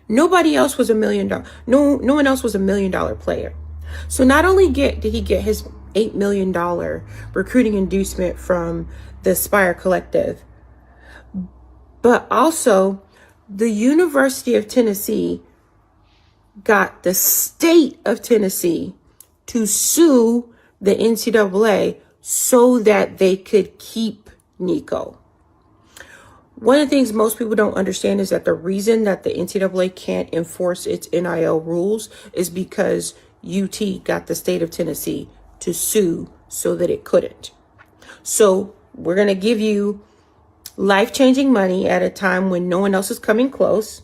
nobody else was $1 million. No one else was $1 million player. So not only did he get his $8 million recruiting inducement from the Aspire Collective, but also the University of Tennessee got the state of Tennessee to sue the NCAA so that they could keep Nico. One of the things most people don't understand is that the reason that the NCAA can't enforce its NIL rules is because UT got the state of Tennessee to sue so that it couldn't. So we're going to give you life-changing money at a time when no one else is coming close.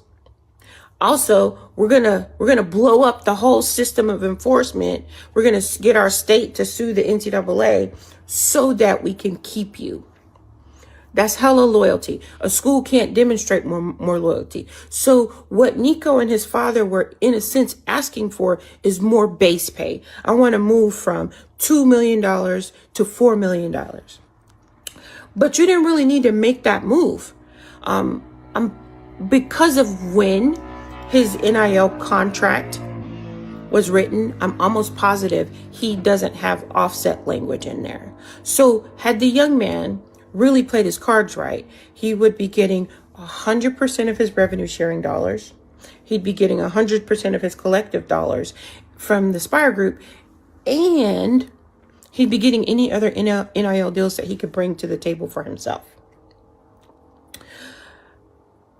Also, we're gonna blow up the whole system of enforcement. We're gonna get our state to sue the NCAA so that we can keep you. That's hella loyalty. A school can't demonstrate more loyalty. So what Nico and his father were, in a sense, asking for is more base pay. I want to move from $2 million to $4 million. But you didn't really need to make that move. Because of when his NIL contract was written, I'm almost positive he doesn't have offset language in there. So had the young man really played his cards right, he would be getting 100% of his revenue sharing dollars. He'd be getting 100% of his collective dollars from the Spire Group, and he'd be getting any other NIL deals that he could bring to the table for himself.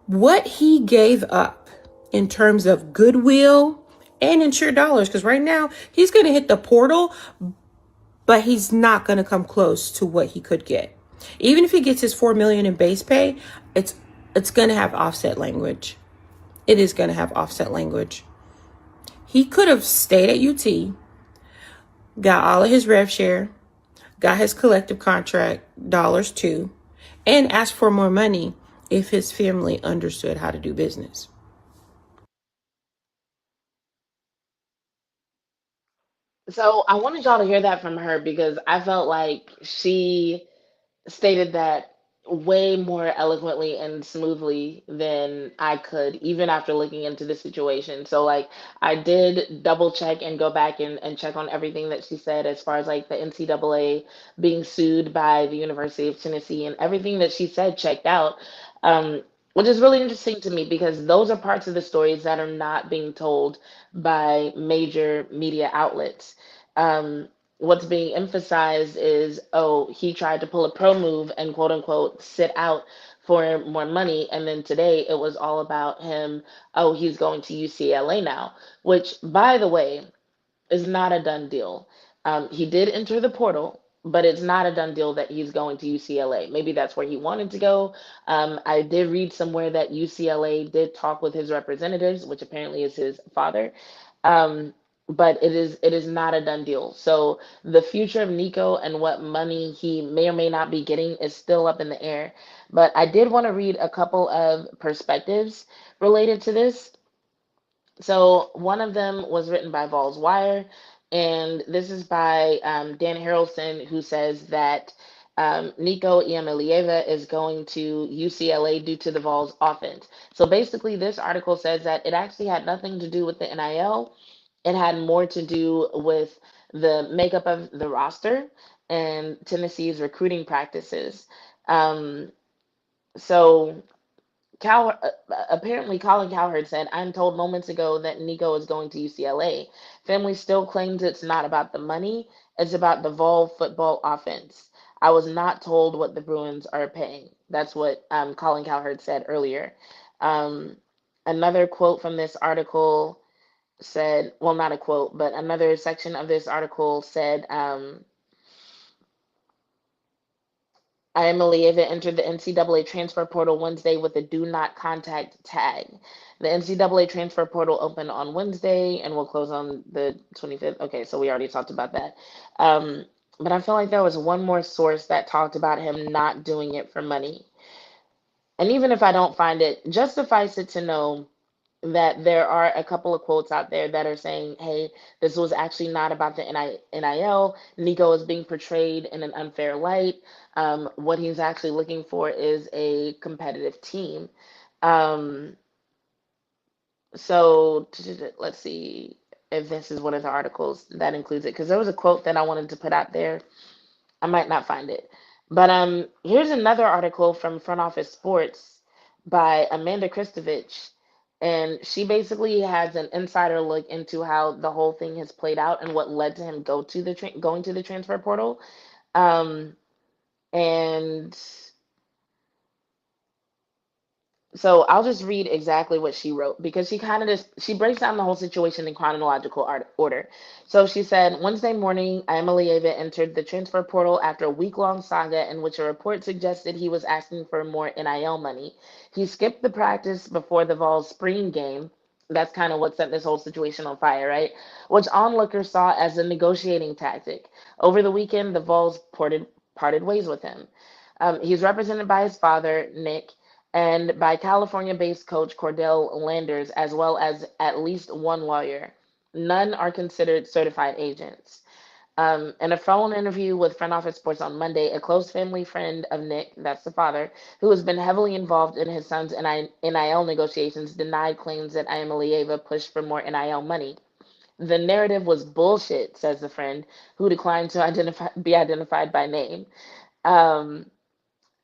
What he gave up in terms of goodwill and insured dollars, because right now he's going to hit the portal, but he's not going to come close to what he could get. Even if he gets his $4 million in base pay, it's going to have offset language. It is going to have offset language. He could have stayed at UT, got all of his rev share, got his collective contract dollars too, and asked for more money if his family understood how to do business. So I wanted y'all to hear that from her because I felt like she stated that way more eloquently and smoothly than I could, even after looking into the situation. So, like, I did double check and go back and check on everything that she said as far as like the NCAA being sued by the University of Tennessee and everything that she said checked out. Um, which is really interesting to me because those are parts of the stories that are not being told by major media outlets. What's being emphasized is, oh, he tried to pull a pro move and quote unquote sit out for more money. And then today it was all about him, oh, he's going to UCLA now, which, by the way, is not a done deal. He did enter the portal, but it's not a done deal that he's going to UCLA. Maybe that's where he wanted to go. I did read somewhere that UCLA did talk with his representatives, which apparently is his father. Um, but it is not a done deal. So the future of Nico and what money he may or may not be getting is still up in the air. But I did want to read a couple of perspectives related to this. So one of them was written by Vols Wire, and this is by Dan Harrelson, who says that Nico Iamaleava is going to UCLA due to the Vols offense. So basically, this article says that it actually had nothing to do with the NIL. It had more to do with the makeup of the roster and Tennessee's recruiting practices. Um, so apparently, Colin Cowherd said, I'm told moments ago that Nico is going to UCLA. Family still claims it's not about the money, it's about the Vol football offense. I was not told what the Bruins are paying. That's what Colin Cowherd said earlier. Um, Another quote from this article said, well, not a quote, but another section of this article said, Iamaleava entered the NCAA transfer portal Wednesday with a do not contact tag. The NCAA transfer portal opened on Wednesday and will close on the 25th. Okay, so we already talked about that. Um, but I feel like there was one more source that talked about him not doing it for money. And even if I don't find it, just suffice it to know that there are a couple of quotes out there that are saying, hey, this was actually not about the NIL. Nico is being portrayed in an unfair light. What he's actually looking for is a competitive team. Um, so let's see if this is one of the articles that includes it, because there was a quote that I wanted to put out there. I might not find it. But here's another article from Front Office Sports by Amanda Kristovich. And she basically has an insider look into how the whole thing has played out and what led to him going to the transfer portal. Um, and So I'll just read exactly what she wrote because she kind of just she breaks down the whole situation in chronological order. So she said Wednesday morning, Iamaleava entered the transfer portal after a week-long saga in which a report suggested he was asking for more NIL money. He skipped the practice before the Vols spring game. That's kind of what set this whole situation on fire, right? Which onlookers saw as a negotiating tactic. Over the weekend, the Vols parted ways with him. He's represented by his father, Nick, and by California based coach Cordell Landers, as well as at least one lawyer. None are considered certified agents. In a phone interview with Front Office Sports on Monday, a close family friend of Nick, that's the father, who has been heavily involved in his son's NIL negotiations, denied claims that Iamaleava pushed for more NIL money. The narrative was bullshit, says the friend, who declined to be identified by name. Um,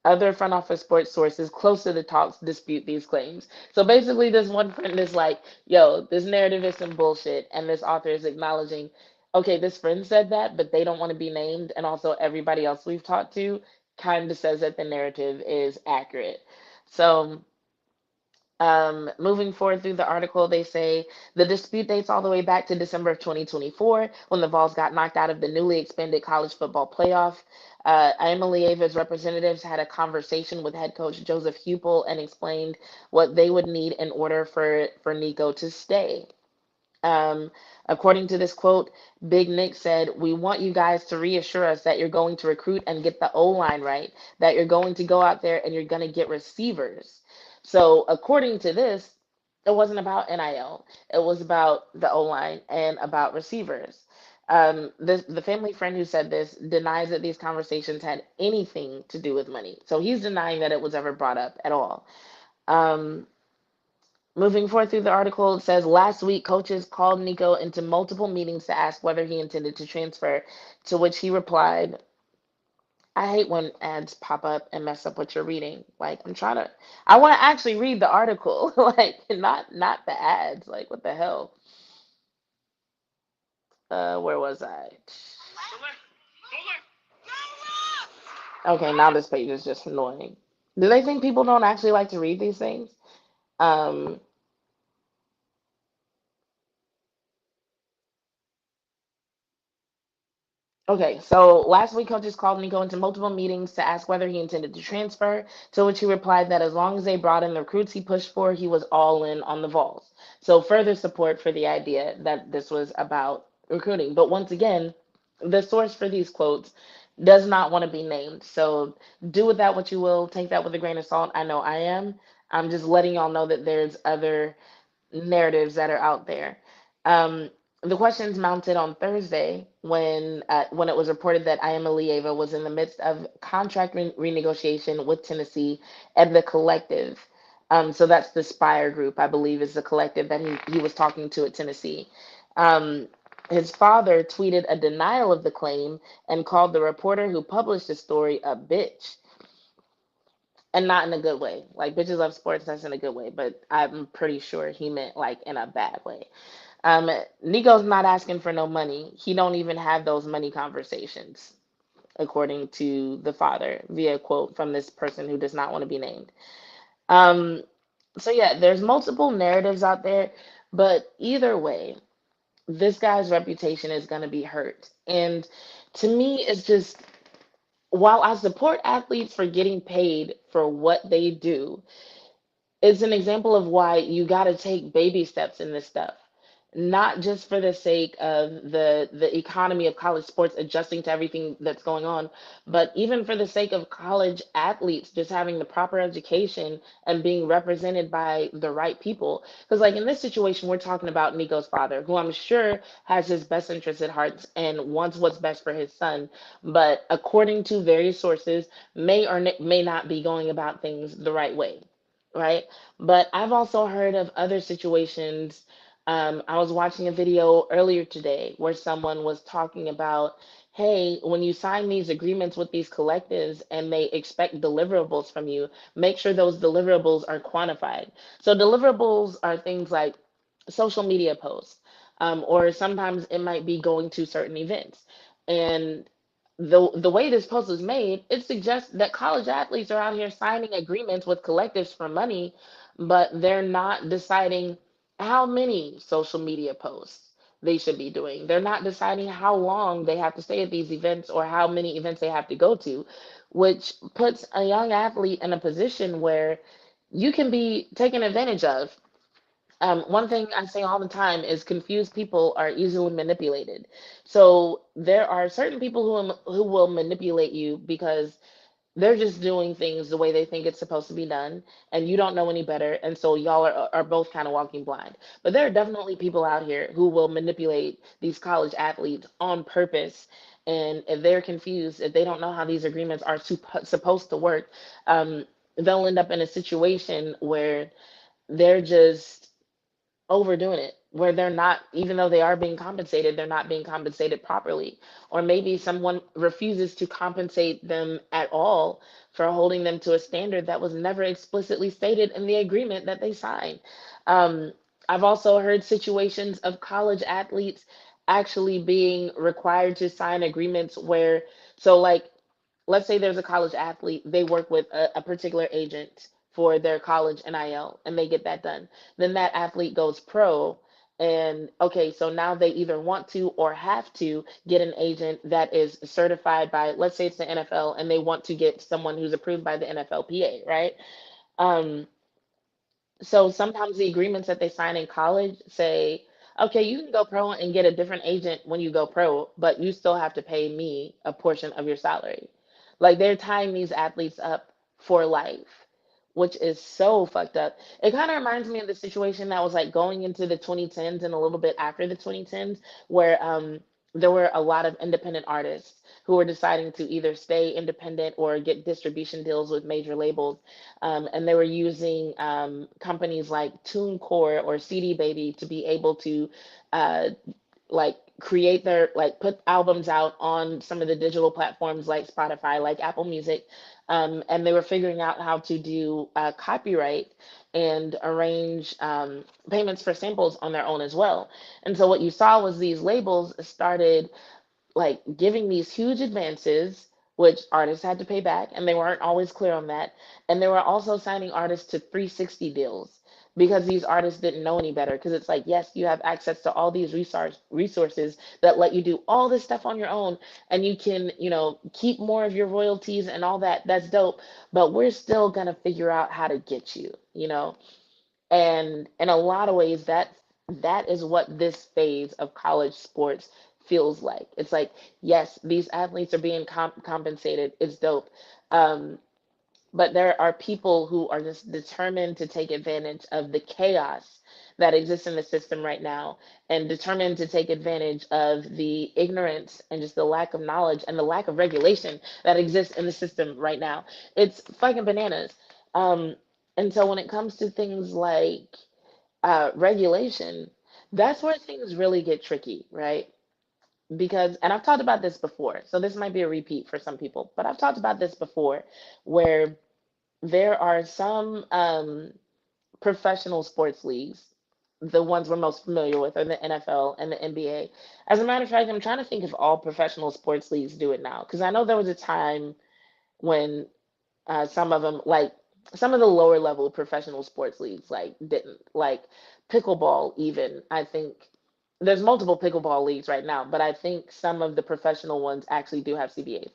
Other front office sports sources close to the talks dispute these claims. So basically, this one friend is like, yo, this narrative is some bullshit. And this author is acknowledging, okay, this friend said that, but they don't want to be named. And also, everybody else we've talked to kind of says that the narrative is accurate. So moving forward through the article, they say the dispute dates all the way back to December of 2024 when the Vols got knocked out of the newly expanded college football playoff. Iamaleava's representatives had a conversation with head coach Joseph Hupel and explained what they would need in order for Nico to stay. Um, According to this quote, Big Nick said, "We want you guys to reassure us that you're going to recruit and get the O line right, that you're going to go out there and you're going to get receivers." So, according to this, it wasn't about NIL, it was about the O line and about receivers. The family friend who said this denies that these conversations had anything to do with money. So, he's denying that it was ever brought up at all. Um, Moving forward through the article, it says last week coaches called Nico into multiple meetings to ask whether he intended to transfer, to which he replied, "I hate when ads pop up and mess up what you're reading. Like I want to actually read the article, like not the ads. Like what the hell? Where was I? Okay, now this page is just annoying. Do they think people don't actually like to read these things? Um, Okay, so last week coaches called Nico into multiple meetings to ask whether he intended to transfer, to which he replied that as long as they brought in the recruits he pushed for, he was all in on the Vols. So further support for the idea that this was about recruiting. But once again, the source for these quotes does not want to be named. So do with that what you will. Take that with a grain of salt. I know I am. I'm just letting y'all know that there's other narratives that are out there. Um, the questions mounted on Thursday when it was reported that Iamaleava was in the midst of contract renegotiation with Tennessee and the collective. So that's the Spire Group, I believe, is the collective that he was talking to at Tennessee. Um, his father tweeted a denial of the claim and called the reporter who published the story a bitch, and not in a good way. Like bitches love sports, that's in a good way, but I'm pretty sure he meant like in a bad way. Nico's not asking for no money. He don't even have those money conversations, according to the father, via quote from this person who does not want to be named. Um, so yeah, there's multiple narratives out there, but either way, this guy's reputation is going to be hurt. And to me, it's just while I support athletes for getting paid for what they do, it's an example of why you got to take baby steps in this stuff, not just for the sake of the economy of college sports adjusting to everything that's going on, but even for the sake of college athletes just having the proper education and being represented by the right people. Because like in this situation, we're talking about Nico's father, who I'm sure has his best interests at heart and wants what's best for his son, but according to various sources, may or may not be going about things the right way, right? But I've also heard of other situations. I was watching a video earlier today where someone was talking about, hey, when you sign these agreements with these collectives and they expect deliverables from you, make sure those deliverables are quantified. So, deliverables are things like social media posts, or sometimes it might be going to certain events. And the way this post was made, it suggests that college athletes are out here signing agreements with collectives for money, but they're not deciding how many social media posts they should be doing. They're not deciding how long they have to stay at these events or how many events they have to go to, which puts a young athlete in a position where you can be taken advantage of. One thing I say all the time is confused people are easily manipulated. So there are certain people who will manipulate you because they're just doing things the way they think it's supposed to be done, and you don't know any better, and so y'all are both kind of walking blind. But there are definitely people out here who will manipulate these college athletes on purpose. And if they're confused, if they don't know how these agreements are supposed to work, um, they'll end up in a situation where they're just overdoing it, where they're not, even though they are being compensated, they're not being compensated properly. Or maybe someone refuses to compensate them at all for holding them to a standard that was never explicitly stated in the agreement that they signed. um, I've also heard situations of college athletes actually being required to sign agreements where, so like, let's say there's a college athlete, they work with a particular agent for their college NIL and they get that done. Then that athlete goes pro. And okay, so now they either want to or have to get an agent that is certified by, let's say it's the NFL, and they want to get someone who's approved by the NFLPA, right? Um, so sometimes the agreements that they sign in college say, okay, you can go pro and get a different agent when you go pro, but you still have to pay me a portion of your salary. Like they're tying these athletes up for life, which is so fucked up. It kind of reminds me of the situation that was like going into the 2010s and a little bit after the 2010s, where there were a lot of independent artists who were deciding to either stay independent or get distribution deals with major labels. And they were using companies like TuneCore or CD Baby to be able to uh, like create their like put albums out on some of the digital platforms like Spotify, like Apple Music, and they were figuring out how to do copyright and arrange payments for samples on their own as well. And so what you saw was these labels started like giving these huge advances, which artists had to pay back, and they weren't always clear on that. And they were also signing artists to 360 deals because these artists didn't know any better. Because it's like, yes, you have access to all these resources that let you do all this stuff on your own, and you can, keep more of your royalties and all that. That's dope. But we're still gonna figure out how to get you. And in a lot of ways, that is what this phase of college sports feels like. It's like, yes, these athletes are being compensated. It's dope. Um, but there are people who are just determined to take advantage of the chaos that exists in the system right now and determined to take advantage of the ignorance and just the lack of knowledge and the lack of regulation that exists in the system right now. It's fucking bananas. Um, and so when it comes to things like regulation, that's where things really get tricky, right? Because, and I've talked about this before, so this might be a repeat for some people, but I've talked about this before where there are some professional sports leagues, the ones we're most familiar with are the NFL and the NBA. As a matter of fact, I'm trying to think if all professional sports leagues do it now, because I know there was a time when some of them, like some of the lower level professional sports leagues, like didn't like pickleball. Even I think there's multiple pickleball leagues right now, but I think some of the professional ones actually do have CBAs.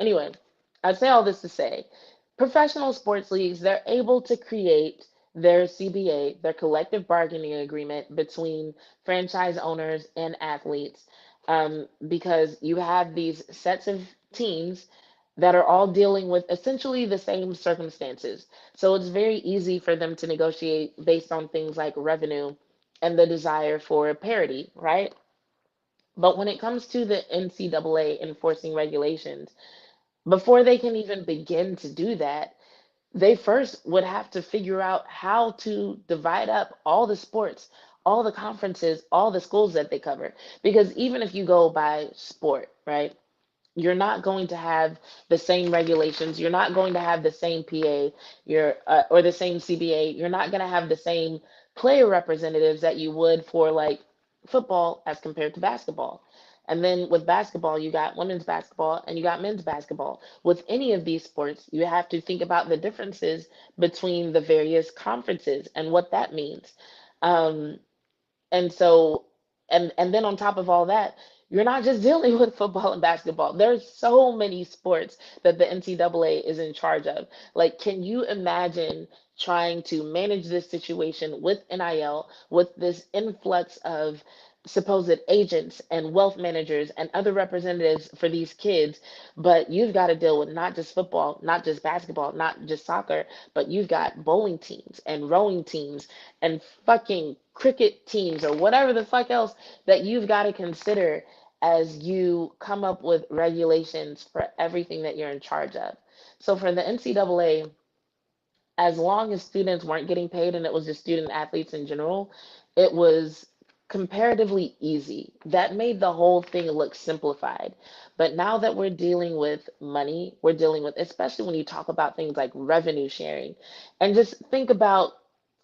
Anyway, I say all this to say, professional sports leagues, they're able to create their CBA, their collective bargaining agreement between franchise owners and athletes, because you have these sets of teams that are all dealing with essentially the same circumstances. So it's very easy for them to negotiate based on things like revenue and the desire for parity, right? But when it comes to the NCAA enforcing regulations, before they can even begin to do that, they first would have to figure out how to divide up all the sports, all the conferences, all the schools that they cover. Because even if you go by sport, right? You're not going to have the same regulations. You're not going to have the same PA, or the same CBA. You're not going to have the same player representatives that you would for like football as compared to basketball. And then with basketball, you got women's basketball and you got men's basketball. With any of these sports, you have to think about the differences between the various conferences and what that means. Um, and so, and then on top of all that, you're not just dealing with football and basketball. There's so many sports that the NCAA is in charge of. Like, can you imagine trying to manage this situation with NIL, with this influx of supposed agents and wealth managers and other representatives for these kids, but you've got to deal with not just football, not just basketball, not just soccer, but you've got bowling teams and rowing teams and fucking cricket teams or whatever the fuck else that you've got to consider as you come up with regulations for everything that you're in charge of. So for the NCAA, as long as students weren't getting paid and it was just student athletes in general, it was comparatively easy. That made the whole thing look simplified. But now that we're dealing with money, we're dealing with, especially when you talk about things like revenue sharing, and just think about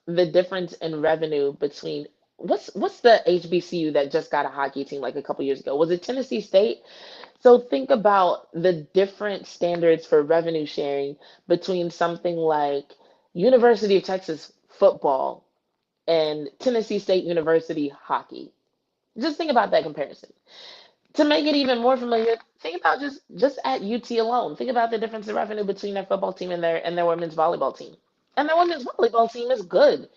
the difference in revenue between what's the HBCU that just got a hockey team like a couple years ago? Was it Tennessee State? So think about the different standards for revenue sharing between something like University of Texas football and Tennessee State University hockey. Just think about that comparison. To make it even more familiar, think about just at UT alone. Think about the difference in revenue between their football team and their women's volleyball team. And their women's volleyball team is good.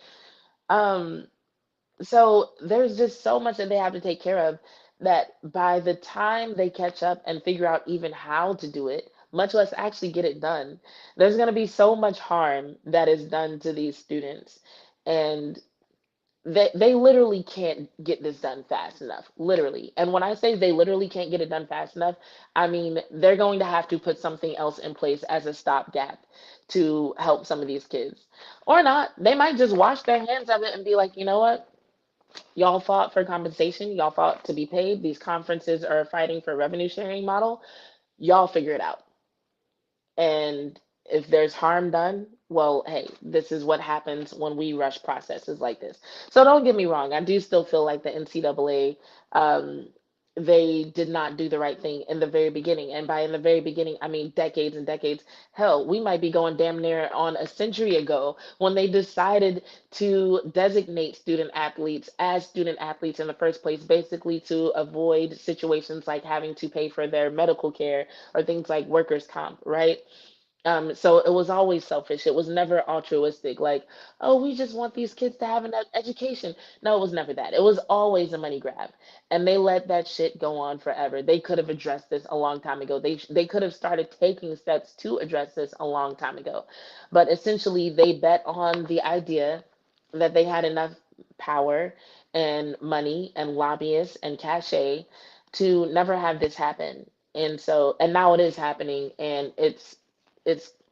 Um, So there's just so much that they have to take care of that by the time they catch up and figure out even how to do it, much less actually get it done, there's going to be so much harm that is done to these students. And they literally can't get this done fast enough, literally. And when I say they literally can't get it done fast enough, I mean they're going to have to put something else in place as a stopgap to help some of these kids. Or not, they might just wash their hands of it and be like, you know what? Y'all fought for compensation. Y'all fought to be paid. These conferences are fighting for a revenue sharing model. Y'all figure it out. And if there's harm done, well, hey, this is what happens when we rush processes like this. So don't get me wrong. I do still feel like the NCAA, um, they did not do the right thing in the very beginning. And by in the very beginning, I mean decades and decades. Hell, we might be going damn near on a century ago when they decided to designate student athletes as student athletes in the first place, basically to avoid situations like having to pay for their medical care or things like workers' comp, right? So it was always selfish. It was never altruistic. Like, oh, we just want these kids to have an education. No, it was never that. It was always a money grab, and they let that shit go on forever. They could have addressed this a long time ago. They could have started taking steps to address this a long time ago, but essentially they bet on the idea that they had enough power and money and lobbyists and cachet to never have this happen. And now it is happening, and it's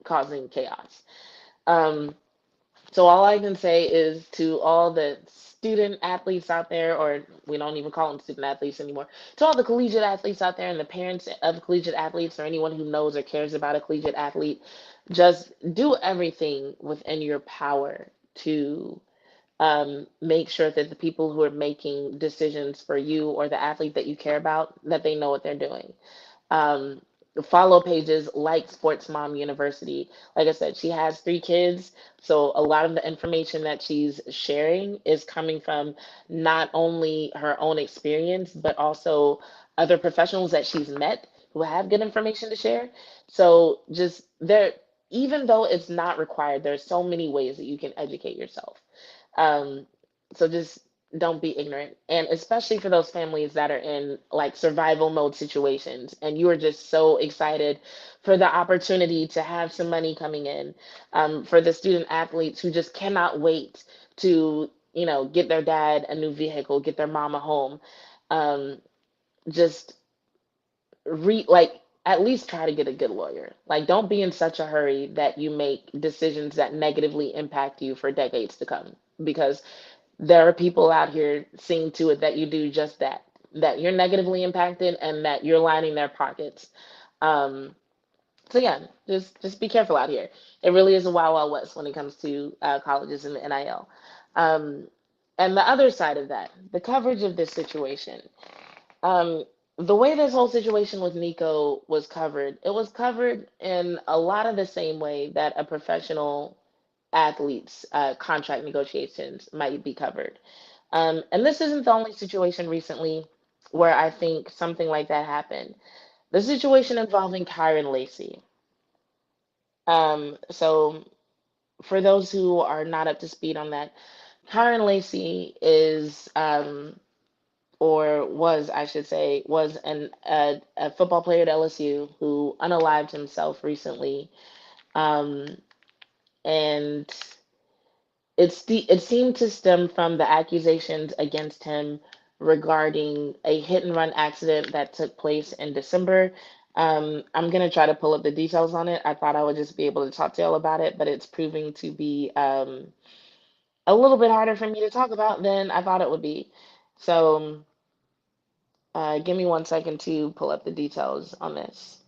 causing chaos. Um, so all I can say is to all the student athletes out there, or we don't even call them student athletes anymore, to all the collegiate athletes out there and the parents of collegiate athletes or anyone who knows or cares about a collegiate athlete, just do everything within your power to make sure that the people who are making decisions for you or the athlete that you care about, that they know what they're doing. um, Follow pages like Sports Mom University. Like I said, she has 3 kids, so a lot of the information that she's sharing is coming from not only her own experience, but also other professionals that she's met who have good information to share. So just there, even though it's not required, there's so many ways that you can educate yourself. Um, so just don't be ignorant. And especially for those families that are in like survival mode situations and you are just so excited for the opportunity to have some money coming in, for the student athletes who just cannot wait to, get their dad a new vehicle, get their mom a home. Just like at least try to get a good lawyer. Like don't be in such a hurry that you make decisions that negatively impact you for decades to come, because there are people out here seeing to it that you do just that, that you're negatively impacted and that you're lining their pockets. Um, so yeah, just be careful out here. It really is a wild, wild west when it comes to colleges and the NIL. Um, and the other side of that, the coverage of this situation. Um, the way this whole situation with Nico was covered, it was covered in a lot of the same way that a professional athlete's contract negotiations might be covered. And this isn't the only situation recently where I think something like that happened. The situation involving Kyren Lacy. So for those who are not up to speed on that, Kyren Lacy is, or was, I should say, was a football player at LSU who unalived himself recently. Um, and it seemed to stem from the accusations against him regarding a hit and run accident that took place in December. I'm gonna try to pull up the details on it. I thought I would just be able to talk to y'all about it, but it's proving to be a little bit harder for me to talk about than I thought it would be. So give me 1 second to pull up the details on this.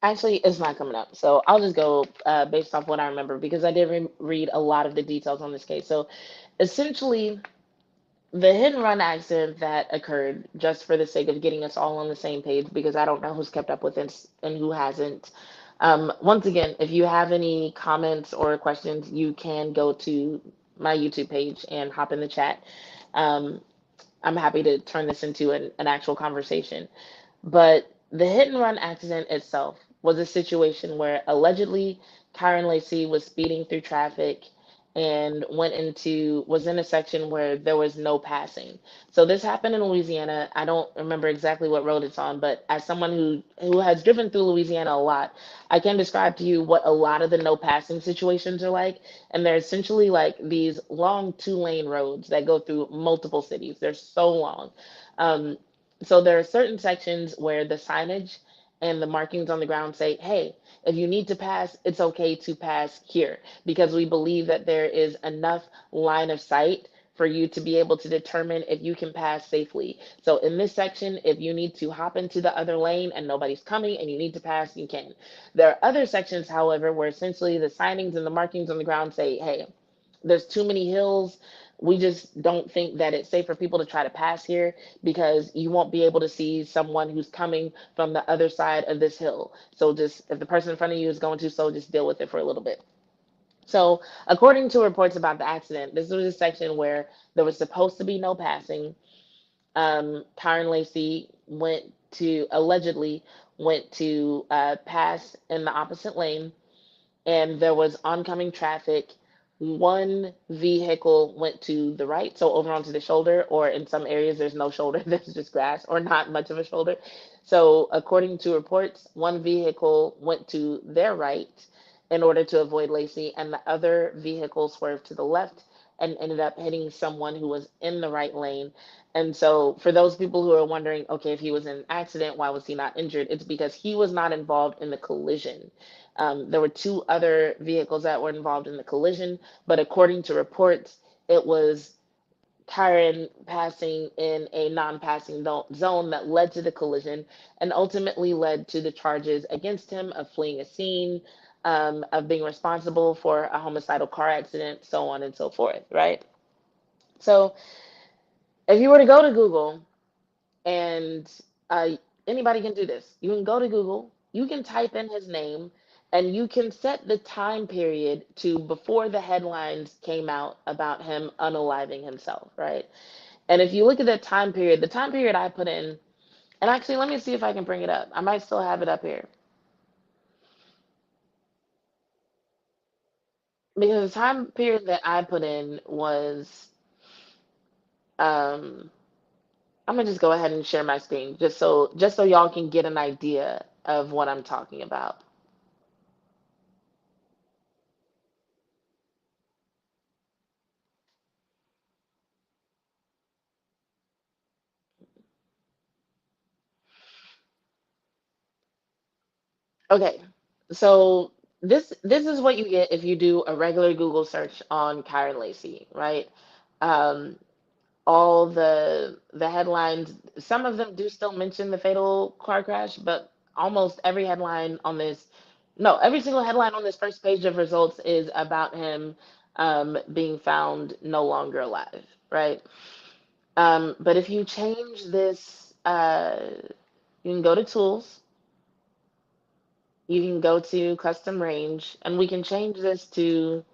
Actually, it's not coming up. So I'll just go based off what I remember because I did read a lot of the details on this case. So essentially, the hit and run accident that occurred, just for the sake of getting us all on the same page, because I don't know who's kept up with this and who hasn't. Once again, if you have any comments or questions, you can go to my YouTube page and hop in the chat. Um, I'm happy to turn this into an actual conversation. But The hit and run accident itself was a situation where allegedly Kyren Lacy was speeding through traffic and was in a section where there was no passing. So this happened in Louisiana. I don't remember exactly what road it's on, but as someone who has driven through Louisiana a lot, I can describe to you what a lot of the no passing situations are like. And they're essentially like these long 2-lane roads that go through multiple cities. They're so long. Um, so there are certain sections where the signage and the markings on the ground say, hey, if you need to pass, it's okay to pass here, because we believe that there is enough line of sight for you to be able to determine if you can pass safely. So in this section, if you need to hop into the other lane and nobody's coming and you need to pass, you can. There are other sections, however, where essentially the signings and the markings on the ground say, hey, there's too many hills. We just don't think that it's safe for people to try to pass here because you won't be able to see someone who's coming from the other side of this hill. So just if the person in front of you is going too slow, just deal with it for a little bit. So according to reports about the accident, this was a section where there was supposed to be no passing. Kyren Lacy allegedly went to pass in the opposite lane, and there was oncoming traffic. One vehicle went to the right, so over onto the shoulder, or in some areas there's no shoulder, there's just grass, or not much of a shoulder. So, according to reports, one vehicle went to their right in order to avoid Lacy, and the other vehicle swerved to the left and ended up hitting someone who was in the right lane. And so, for those people who are wondering, okay, if he was in an accident, why was he not injured? It's because he was not involved in the collision. There were two other vehicles that were involved in the collision, but according to reports, it was Kyren passing in a non-passing zone that led to the collision and ultimately led to the charges against him of fleeing a scene, of being responsible for a homicidal car accident, so on and so forth, right? So if you were to go to Google and uh, anybody can do this. You can go to Google, you can type in his name, and you can set the time period to before the headlines came out about him unaliving himself, right? And if you look at that time period, the time period I put in, and actually, let me see if I can bring it up. I might still have it up here. Because the time period that I put in was, um, I'm gonna just go ahead and share my screen just so y'all can get an idea of what I'm talking about. Okay, so this is what you get if you do a regular Google search on Kyren Lacy, right? Um, all the headlines, some of them do still mention the fatal car crash, but almost every headline on this, no, every single headline on this first page of results is about him being found no longer alive, right? But if you change this, you can go to tools, you can go to custom range, and we can change this to,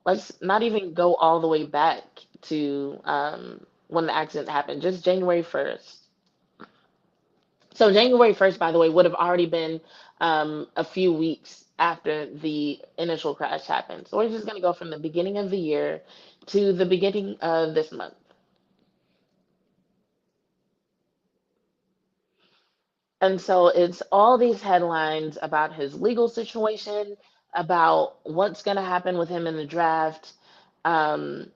let's not even go all the way back to when the accident happened, just January 1st. So January 1st, by the way, would have already been a few weeks after the initial crash happened. So we're just going to go from the beginning of the year to the beginning of this month. And so it's all these headlines about his legal situation, about what's going to happen with him in the draft, um,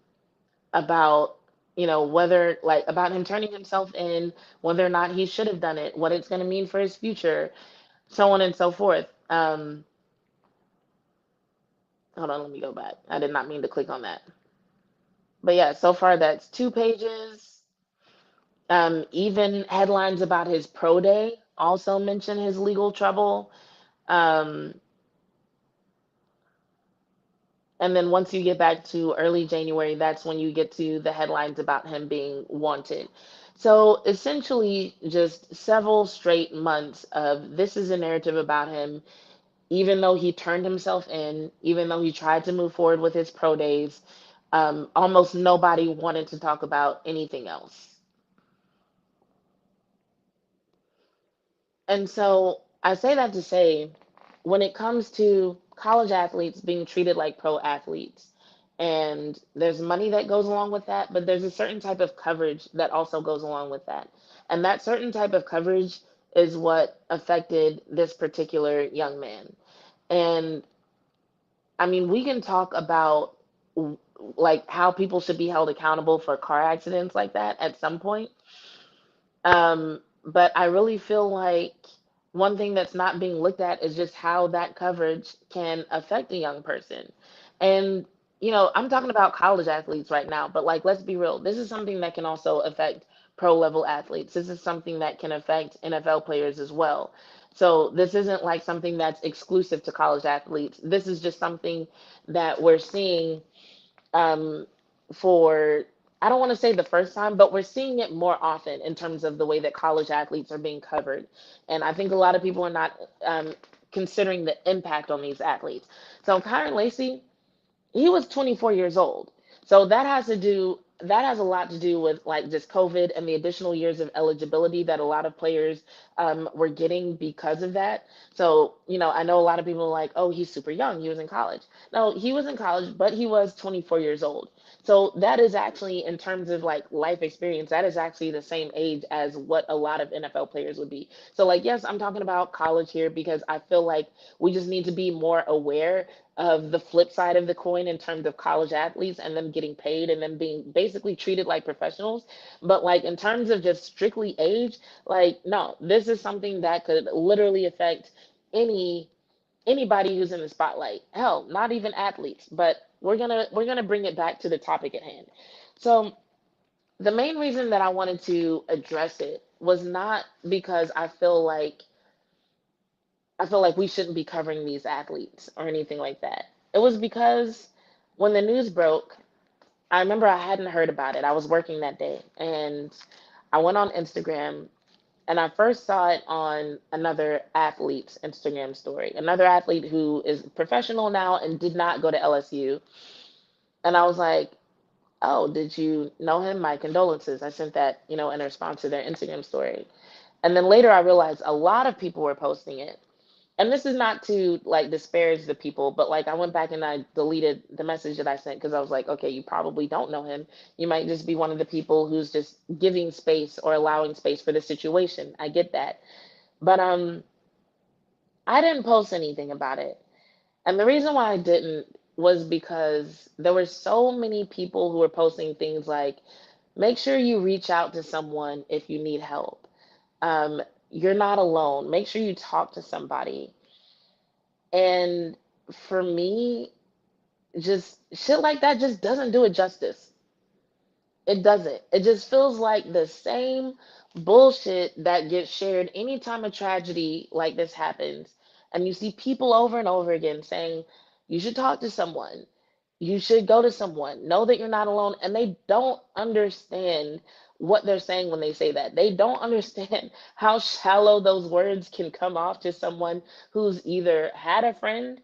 about whether, like, about him turning himself in, whether or not he should have done it, what it's going to mean for his future, so on and so forth. Hold on, let me go back. I did not mean to click on that. But yeah, so far that's 2 pages. Even headlines about his pro day also mention his legal trouble. Um, and then once you get back to early January, that's when you get to the headlines about him being wanted. So essentially, just several straight months of this is a narrative about him, even though he turned himself in, even though he tried to move forward with his pro days. Almost nobody wanted to talk about anything else. And so I say that to say, when it comes to college athletes being treated like pro athletes, and there's money that goes along with that, but there's a certain type of coverage that also goes along with that. And that certain type of coverage is what affected this particular young man. And I mean, we can talk about like how people should be held accountable for car accidents like that at some point. But I really feel like one thing that's not being looked at is just how that coverage can affect a young person. And, I'm talking about college athletes right now, but like, let's be real. This is something that can also affect pro level athletes. This is something that can affect NFL players as well. So this isn't like something that's exclusive to college athletes. This is just something that we're seeing um, for, I don't want to say the first time, but we're seeing it more often in terms of the way that college athletes are being covered. And I think a lot of people are not considering the impact on these athletes. So Kyren Lacy, he was 24 years old. So that has a lot to do with like just COVID and the additional years of eligibility that a lot of players were getting because of that. So, I know a lot of people are like, oh, he's super young. He was in college. No, he was in college, but he was 24 years old. So that is actually, in terms of like life experience, that is actually the same age as what a lot of NFL players would be. So, like, yes, I'm talking about college here because I feel like we just need to be more aware of the flip side of the coin in terms of college athletes and them getting paid and them being basically treated like professionals. But like in terms of just strictly age, like no, this is something that could literally affect any anybody who's in the spotlight. Hell, not even athletes, but we're gonna bring it back to the topic at hand. So the main reason that I wanted to address it was not because I feel like we shouldn't be covering these athletes or anything like that. It was because when the news broke, I remember I hadn't heard about it. I was working that day and I went on Instagram and I first saw it on another athlete's Instagram story, another athlete who is professional now and did not go to LSU. And I was like, oh, did you know him? My condolences. I sent that, in response to their Instagram story. And then later I realized a lot of people were posting it, and this is not to like disparage the people, but like I went back and I deleted the message that I sent because I was like, okay, you probably don't know him. You might just be one of the people who's just giving space or allowing space for the situation. I get that. But I didn't post anything about it. And the reason why I didn't was because there were so many people who were posting things like, make sure you reach out to someone if you need help. Um, you're not alone. Make sure you talk to somebody. And for me, just shit like that just doesn't do it justice. It doesn't. It just feels like the same bullshit that gets shared anytime a tragedy like this happens. And you see people over and over again saying, you should talk to someone. You should go to someone. Know that you're not alone. And they don't understand what they're saying when they say that. They don't understand how shallow those words can come off to someone who's either had a friend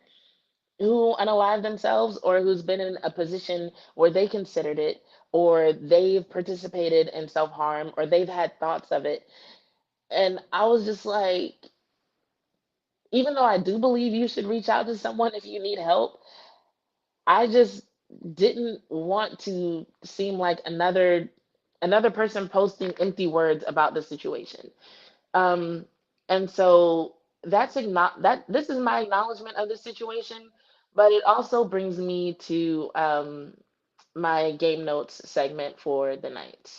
who unalive themselves or who's been in a position where they considered it or they've participated in self-harm or they've had thoughts of it. And I was just like, even though I do believe you should reach out to someone if you need help, I just didn't want to seem like another person posting empty words about the situation. Um, and so that this is my acknowledgement of the situation, but it also brings me to my game notes segment for the night.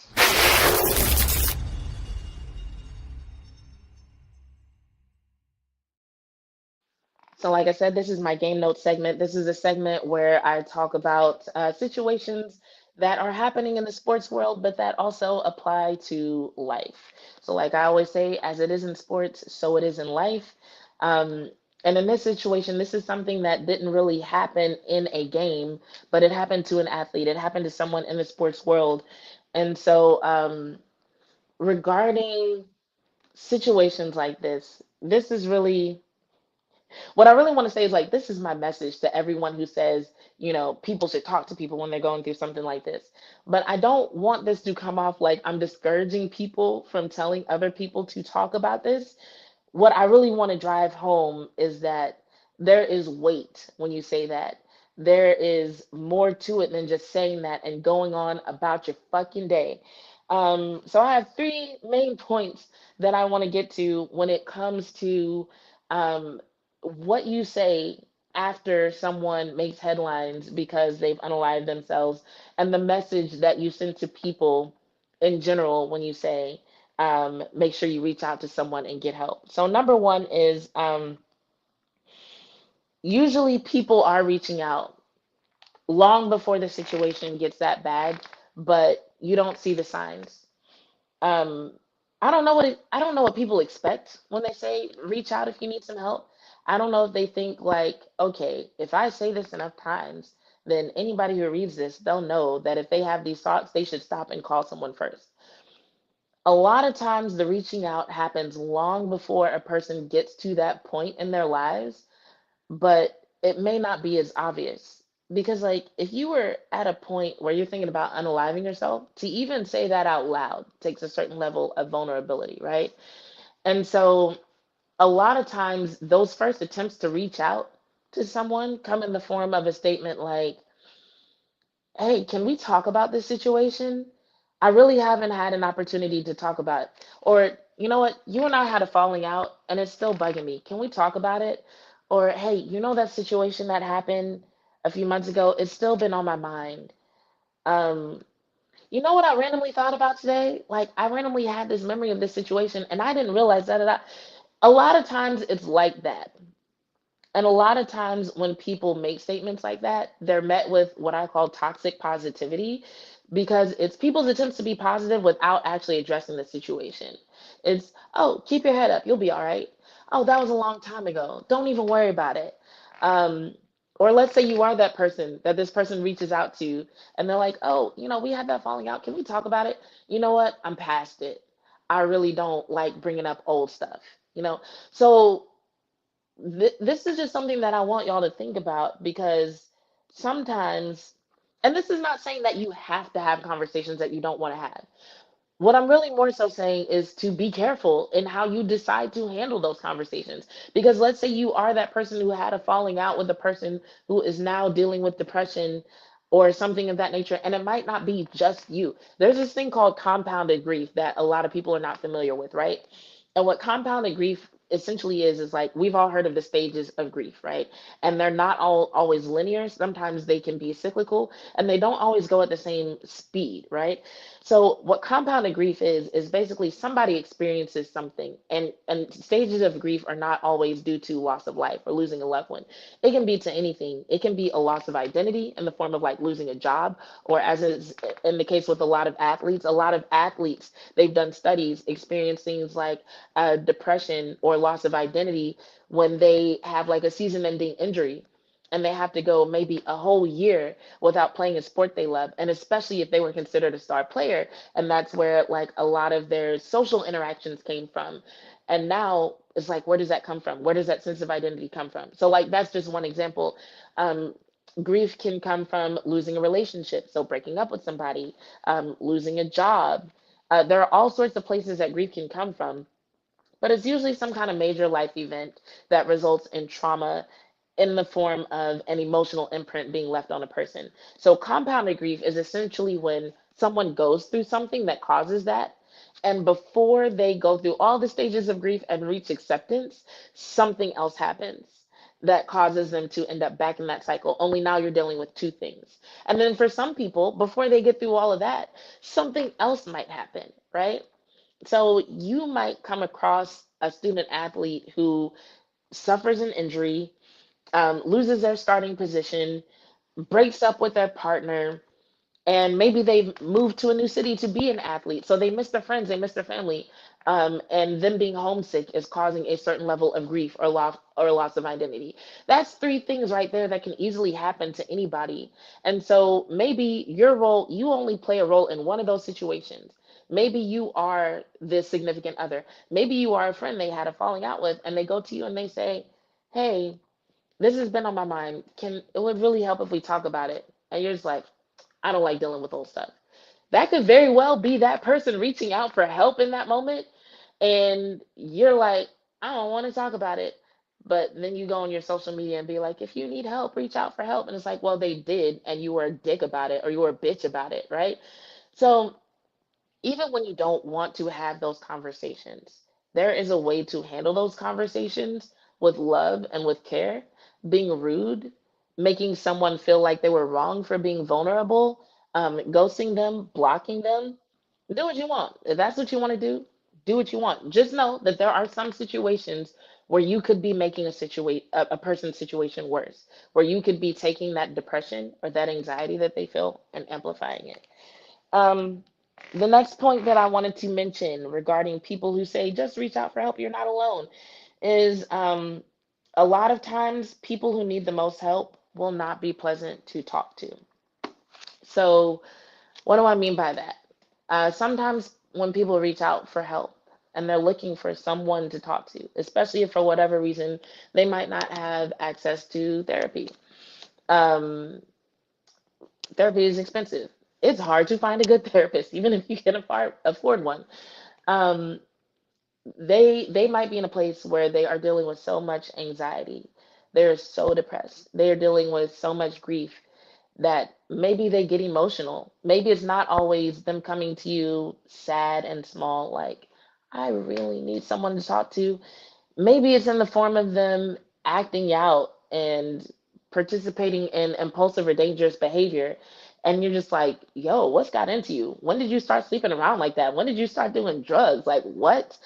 So, like I said, this is my game notes segment. This is a segment where I talk about situations that are happening in the sports world, but that also apply to life. So, like I always say, as it is in sports, so it is in life. Um, and in this situation, this is something that didn't really happen in a game, but it happened to an athlete. It happened to someone in the sports world. And so, regarding situations like this is really what I really want to say is like, this is my message to everyone who says, people should talk to people when they're going through something like this. But I don't want this to come off like I'm discouraging people from telling other people to talk about this. what I really want to drive home is that there is weight when you say that. There is more to it than just saying that and going on about your fucking day. So I have three main points that I want to get to when it comes to um, what you say after someone makes headlines because they've unalived themselves, and the message that you send to people in general when you say, make sure you reach out to someone and get help. So, number one is usually people are reaching out long before the situation gets that bad, but you don't see the signs. Um, I don't know what people expect when they say reach out if you need some help. I don't know if they think like, okay, if I say this enough times, then anybody who reads this, they'll know that if they have these thoughts, they should stop and call someone first. A lot of times the reaching out happens long before a person gets to that point in their lives, but it may not be as obvious. Because, like, if you were at a point where you're thinking about unaliving yourself, to even say that out loud takes a certain level of vulnerability, right? And so, a lot of times, those first attempts to reach out to someone come in the form of a statement like, hey, can we talk about this situation? I really haven't had an opportunity to talk about it. Or, you know what, you and I had a falling out and it's still bugging me. Can we talk about it? Or, hey, you know that situation that happened a few months ago? It's still been on my mind. Um, you know what I randomly thought about today? Like, I randomly had this memory of this situation and I didn't realize that. A lot of times it's like that. And a lot of times when people make statements like that, they're met with what I call toxic positivity because it's people's attempts to be positive without actually addressing the situation. It's, oh, keep your head up, you'll be all right. Oh, that was a long time ago. Don't even worry about it. Um, or let's say you are that person that this person reaches out to and they're like, oh, we had that falling out. Can we talk about it? You know what? I'm past it. I really don't like bringing up old stuff, you know? So this is just something that I want y'all to think about because sometimes, and this is not saying that you have to have conversations that you don't want to have. What I'm really more so saying is to be careful in how you decide to handle those conversations. Because let's say you are that person who had a falling out with a person who is now dealing with depression or something of that nature, and it might not be just you. There's this thing called compounded grief that a lot of people are not familiar with, right? And what compounded grief essentially is like we've all heard of the stages of grief, right? And they're not all always linear. Sometimes they can be cyclical and they don't always go at the same speed, right? So what compounded grief is basically somebody experiences something, and stages of grief are not always due to loss of life or losing a loved one. It can be to anything. It can be a loss of identity in the form of like losing a job, or as is in the case with a lot of athletes, they've done studies experience things like depression or loss of identity when they have like a season-ending injury and they have to go maybe a whole year without playing a sport they love, and especially if they were considered a star player, and that's where like a lot of their social interactions came from. And now it's like, where does that come from? Where does that sense of identity come from? So like that's just one example. um, Grief can come from losing a relationship, so breaking up with somebody, losing a job. There are all sorts of places that grief can come from, but it's usually some kind of major life event that results in trauma in the form of an emotional imprint being left on a person. So, compounded grief is essentially when someone goes through something that causes that. And before they go through all the stages of grief and reach acceptance, something else happens that causes them to end up back in that cycle. Only now you're dealing with two things. And then for some people, before they get through all of that, something else might happen, right? So you might come across a student athlete who suffers an injury, loses their starting position, breaks up with their partner, and maybe they've moved to a new city to be an athlete. So they miss their friends, they miss their family, and them being homesick is causing a certain level of grief or loss of identity. That's three things right there that can easily happen to anybody. And so maybe your role, you only play a role in one of those situations. Maybe you are this significant other. Maybe you are a friend they had a falling out with, and they go to you and they say, "Hey, this has been on my mind. Can it would really help if we talk about it?" And you're just like, I don't like dealing with old stuff. That could very well be that person reaching out for help in that moment. And you're like, I don't want to talk about it. But then you go on your social media and be like, if you need help, reach out for help. And it's like, well, they did, and you were a dick about it, or you were a bitch about it, right? So even when you don't want to have those conversations, there is a way to handle those conversations with love and with care. Being rude, making someone feel like they were wrong for being vulnerable, ghosting them, blocking them. Do what you want. If that's what you want to do what you want. Just know that there are some situations where you could be making a person's situation worse, where you could be taking that depression or that anxiety that they feel and amplifying it. Um, the next point that I wanted to mention regarding people who say just reach out for help, you're not alone, is a lot of times people who need the most help will not be pleasant to talk to. So, what do I mean by that? Sometimes when people reach out for help and they're looking for someone to talk to, especially if for whatever reason they might not have access to therapy. Um, Therapy is expensive. It's hard to find a good therapist, even if you can afford one. Um, they might be in a place where they are dealing with so much anxiety. They're so depressed. They are dealing with so much grief that maybe they get emotional. Maybe it's not always them coming to you sad and small, like, I really need someone to talk to. Maybe it's in the form of them acting out and participating in impulsive or dangerous behavior. And you're just like, yo, what's got into you? When did you start sleeping around like that? When did you start doing drugs? Like, what?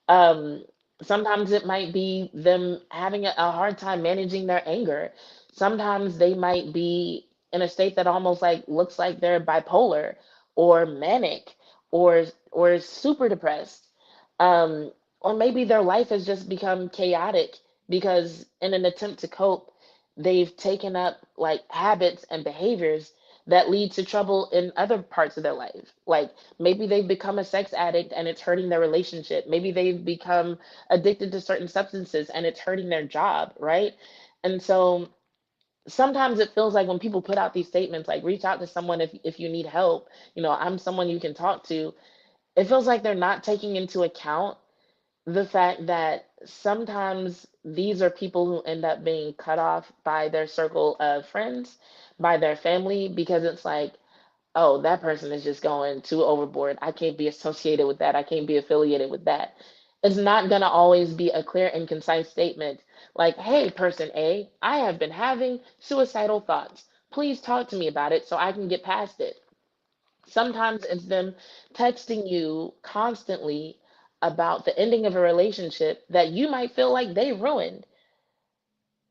Um, Sometimes it might be them having a hard time managing their anger. Sometimes they might be in a state that almost like looks like they're bipolar or manic or super depressed. Or maybe their life has just become chaotic because in an attempt to cope, they've taken up like habits and behaviors that lead to trouble in other parts of their life. Like maybe they've become a sex addict and it's hurting their relationship. Maybe they've become addicted to certain substances and it's hurting their job, right? And so sometimes it feels like when people put out these statements like reach out to someone if you need help, I'm someone you can talk to. It feels like they're not taking into account the fact that sometimes these are people who end up being cut off by their circle of friends, by their family, because it's like, oh, that person is just going too overboard. I can't be associated with that. I can't be affiliated with that. It's not going to always be a clear and concise statement like, hey, person A, I have been having suicidal thoughts. Please talk to me about it so I can get past it. Sometimes it's them texting you constantly about the ending of a relationship that you might feel like they ruined,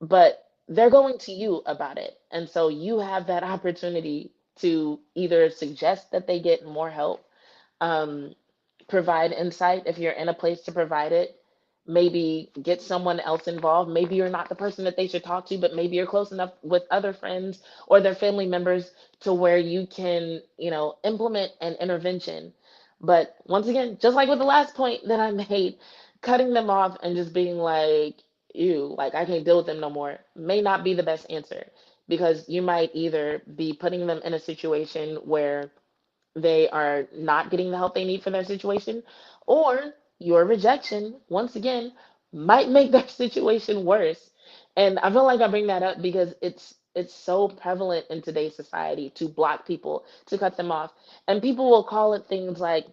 but they're going to you about it. And so you have that opportunity to either suggest that they get more help, um, provide insight if you're in a place to provide it, maybe get someone else involved. Maybe you're not the person that they should talk to, but maybe you're close enough with other friends or their family members to where you can, implement an intervention. But once again, just like with the last point that I made, cutting them off and just being like, ew, like I can't deal with them no more may not be the best answer because you might either be putting them in a situation where they are not getting the help they need for their situation, or your rejection, once again, might make their situation worse. And I feel like I bring that up because it's so prevalent in today's society to block people, to cut them off. And people will call it things like,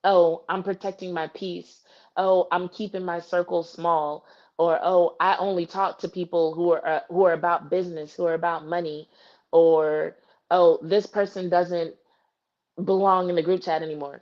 oh, I'm protecting my peace. Oh, I'm keeping my circle small. Or, oh, I only talk to people who are about business, who are about money. Or, oh, this person doesn't belong in the group chat anymore.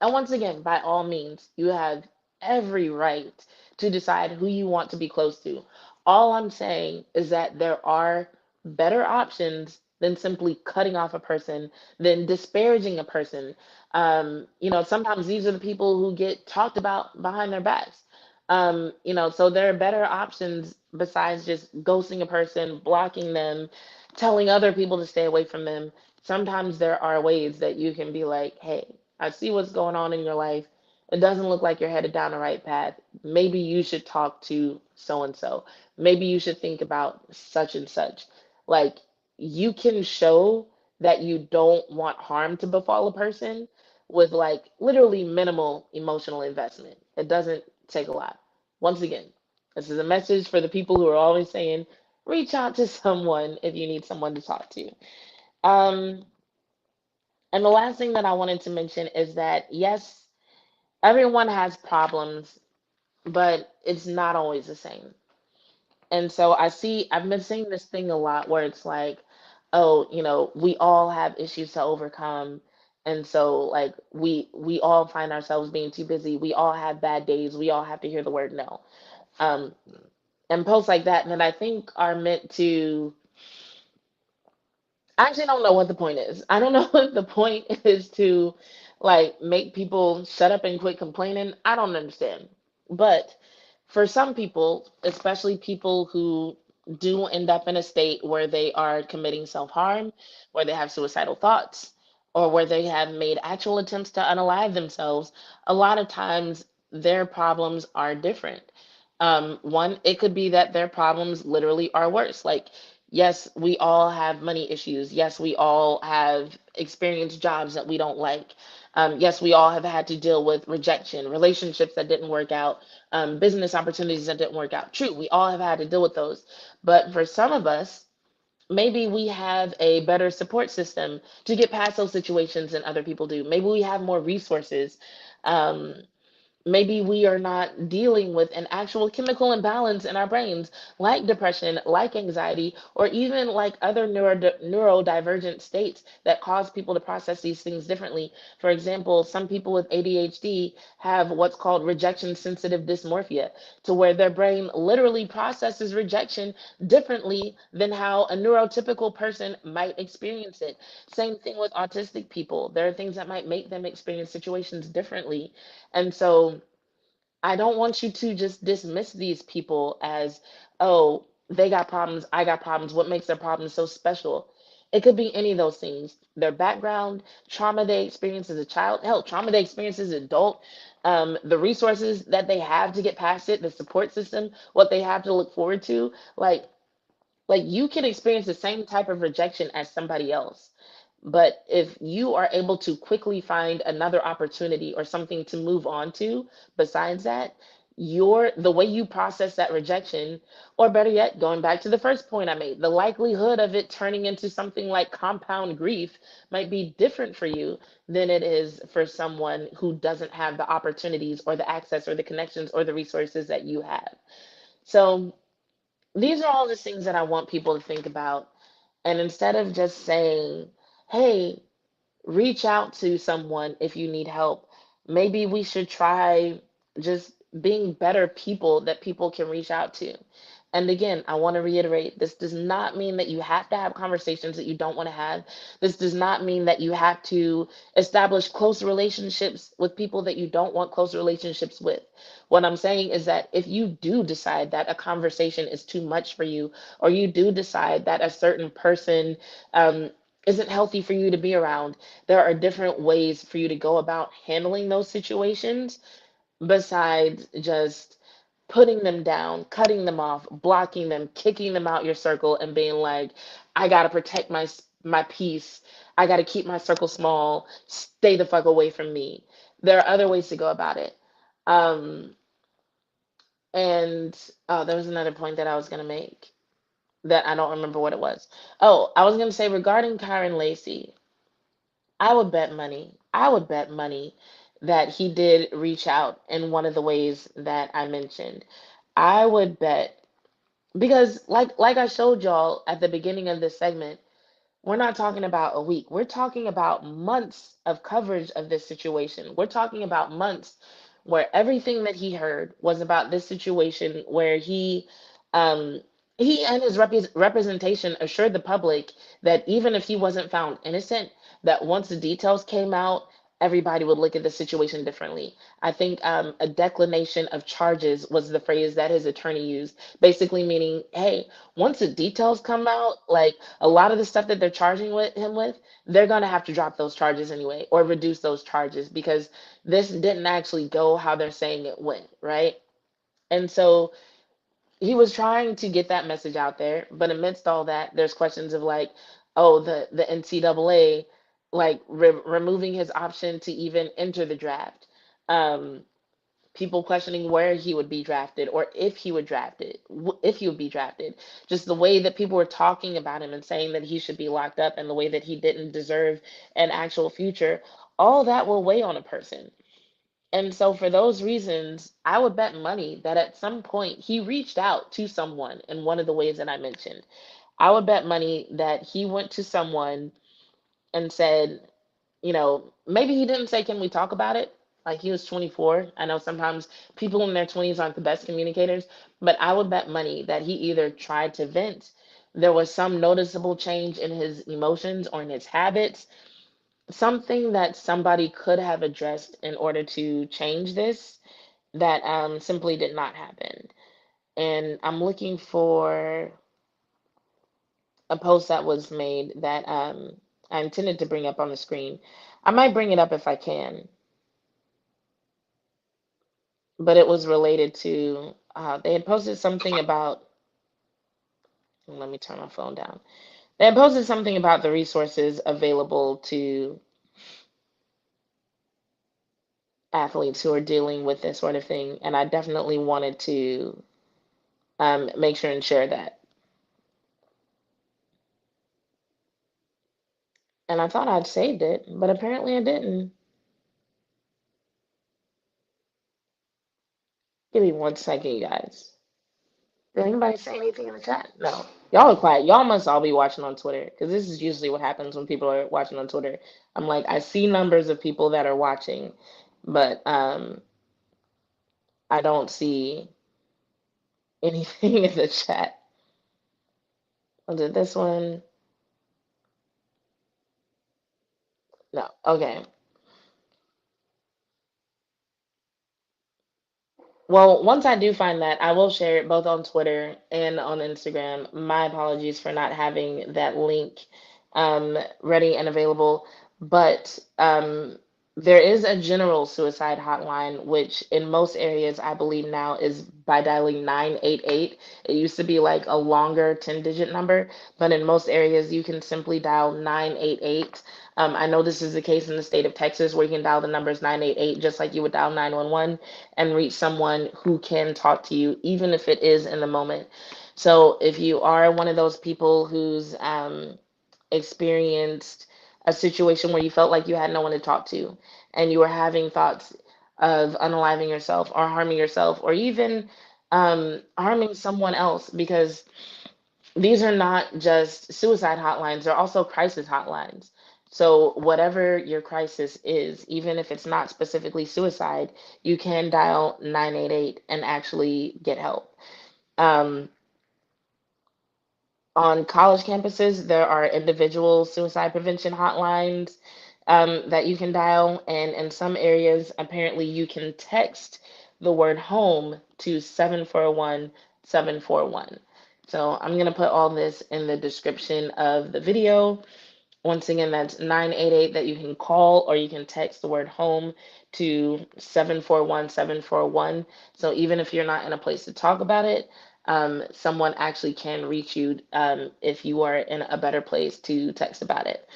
And once again, by all means, you have every right to decide who you want to be close to. All I'm saying is that there are better options than simply cutting off a person, than disparaging a person. Sometimes these are the people who get talked about behind their backs. So there are better options besides just ghosting a person, blocking them, telling other people to stay away from them. Sometimes there are ways that you can be like, hey, I see what's going on in your life. It doesn't look like you're headed down the right path. Maybe you should talk to so and so. Maybe you should think about such and such. Like, you can show that you don't want harm to befall a person with like literally minimal emotional investment. It doesn't take a lot. Once again, this is a message for the people who are always saying, reach out to someone if you need someone to talk to. Um, and the last thing that I wanted to mention is that, yes, everyone has problems, but it's not always the same. And so I've been seeing this thing a lot where it's like, oh, we all have issues to overcome. And so like we all find ourselves being too busy. We all have bad days. We all have to hear the word no. Um, and posts like that that I think are meant to I actually don't know what the point is. I don't know if the point is to like make people shut up and quit complaining. I don't understand. But for some people, especially people who do end up in a state where they are committing self-harm, where they have suicidal thoughts, or where they have made actual attempts to unalive themselves, a lot of times their problems are different. One, it could be that their problems literally are worse. Like, yes, we all have money issues. Yes, we all have experienced jobs that we don't like. Yes, we all have had to deal with rejection, relationships that didn't work out, business opportunities that didn't work out. True, we all have had to deal with those. But for some of us, maybe we have a better support system to get past those situations than other people do. Maybe we have more resources. Um, Maybe we are not dealing with an actual chemical imbalance in our brains, like depression, like anxiety, or even like other neurodivergent states that cause people to process these things differently. For example, some people with ADHD have what's called rejection sensitive dysmorphia, to where their brain literally processes rejection differently than how a neurotypical person might experience it. Same thing with autistic people. There are things that might make them experience situations differently. And so I don't want you to just dismiss these people as, oh, they got problems, I got problems. What makes their problems so special? It could be any of those things. Their background, trauma they experienced as a child, hell, trauma they experienced as an adult, the resources that they have to get past it, the support system, what they have to look forward to. Like you can experience the same type of rejection as somebody else. But if you are able to quickly find another opportunity or something to move on to besides that, the way you process that rejection, or better yet, going back to the first point I made, the likelihood of it turning into something like compound grief might be different for you than it is for someone who doesn't have the opportunities or the access or the connections or the resources that you have. So these are all the things that I want people to think about. And instead of just saying, hey, reach out to someone if you need help, maybe we should try just being better people that people can reach out to. And again, I want to reiterate, this does not mean that you have to have conversations that you don't want to have. This does not mean that you have to establish close relationships with people that you don't want close relationships with. What I'm saying is that if you do decide that a conversation is too much for you, or you do decide that a certain person isn't healthy for you to be around, there are different ways for you to go about handling those situations besides just putting them down, cutting them off, blocking them, kicking them out your circle, and being like, I gotta protect my peace. I gotta keep my circle small. Stay the fuck away from me. There are other ways to go about it. Um, and oh, there was another point that I was gonna make that I don't remember what it was. Oh, I was gonna say regarding Kyren Lacy, I would bet money. I would bet money that he did reach out in one of the ways that I mentioned. I would bet because like I showed y'all at the beginning of this segment, we're not talking about a week. We're talking about months of coverage of this situation. We're talking about months where everything that he heard was about this situation where um, he and his representation assured the public that even if he wasn't found innocent, that once the details came out, everybody would look at the situation differently. I think a declination of charges was the phrase that his attorney used, basically meaning, hey, once the details come out, like a lot of the stuff that they're charging him with, they're going to have to drop those charges anyway or reduce those charges because this didn't actually go how they're saying it went, right? And so he was trying to get that message out there, but amidst all that, there's questions of like, oh, the NCAA like removing his option to even enter the draft. Um, people questioning where he would be drafted or if he would drafted, if he would be drafted. Just the way that people were talking about him and saying that he should be locked up and the way that he didn't deserve an actual future, all that will weigh on a person. And so, for those reasons, I would bet money that at some point he reached out to someone in one of the ways that I mentioned. I would bet money that he went to someone and said, maybe he didn't say, "Can we talk about it?" Like he was 24. I know sometimes people in their 20s aren't the best communicators, but I would bet money that he either tried to vent, there was some noticeable change in his emotions or in his habits, something that somebody could have addressed in order to change this that simply did not happen. And I'm looking for a post that was made that I intended to bring up on the screen. I might bring it up if I can, but it was related to they had posted something about. Let me turn my phone down. They had posted something about the resources available to athletes who are dealing with this sort of thing, and I definitely wanted to make sure and share that. And I thought I'd saved it, but apparently I didn't. Give me 1 second, you guys. Did anybody say anything in the chat? No. Y'all are quiet. Y'all must all be watching on Twitter because this is usually what happens when people are watching on Twitter. I'm like, I see numbers of people that are watching, but I don't see anything in the chat. Was it this one? No. Okay. Well, once I do find that, I will share it both on Twitter and on Instagram. My apologies for not having that link ready and available. But there is a general suicide hotline, which in most areas, I believe now is by dialing 988. It used to be like a longer 10-digit number, but in most areas, you can simply dial 988. I know this is the case in the state of Texas where you can dial the numbers 988 just like you would dial 911 and reach someone who can talk to you, even if it is in the moment. So if you are one of those people who's experienced a situation where you felt like you had no one to talk to, and you were having thoughts of unaliving yourself or harming yourself, or even harming someone else, because these are not just suicide hotlines, they're also crisis hotlines. So, whatever your crisis is, even if it's not specifically suicide, you can dial 988 and actually get help. Um, on college campuses, there are individual suicide prevention hotlines that you can dial. And in some areas, apparently, you can text the word home to 741 741. So I'm going to put all this in the description of the video. Once again, that's 988 that you can call, or you can text the word home to 741 741. So even if you're not in a place to talk about it, someone actually can reach you if you are in a better place to text about it.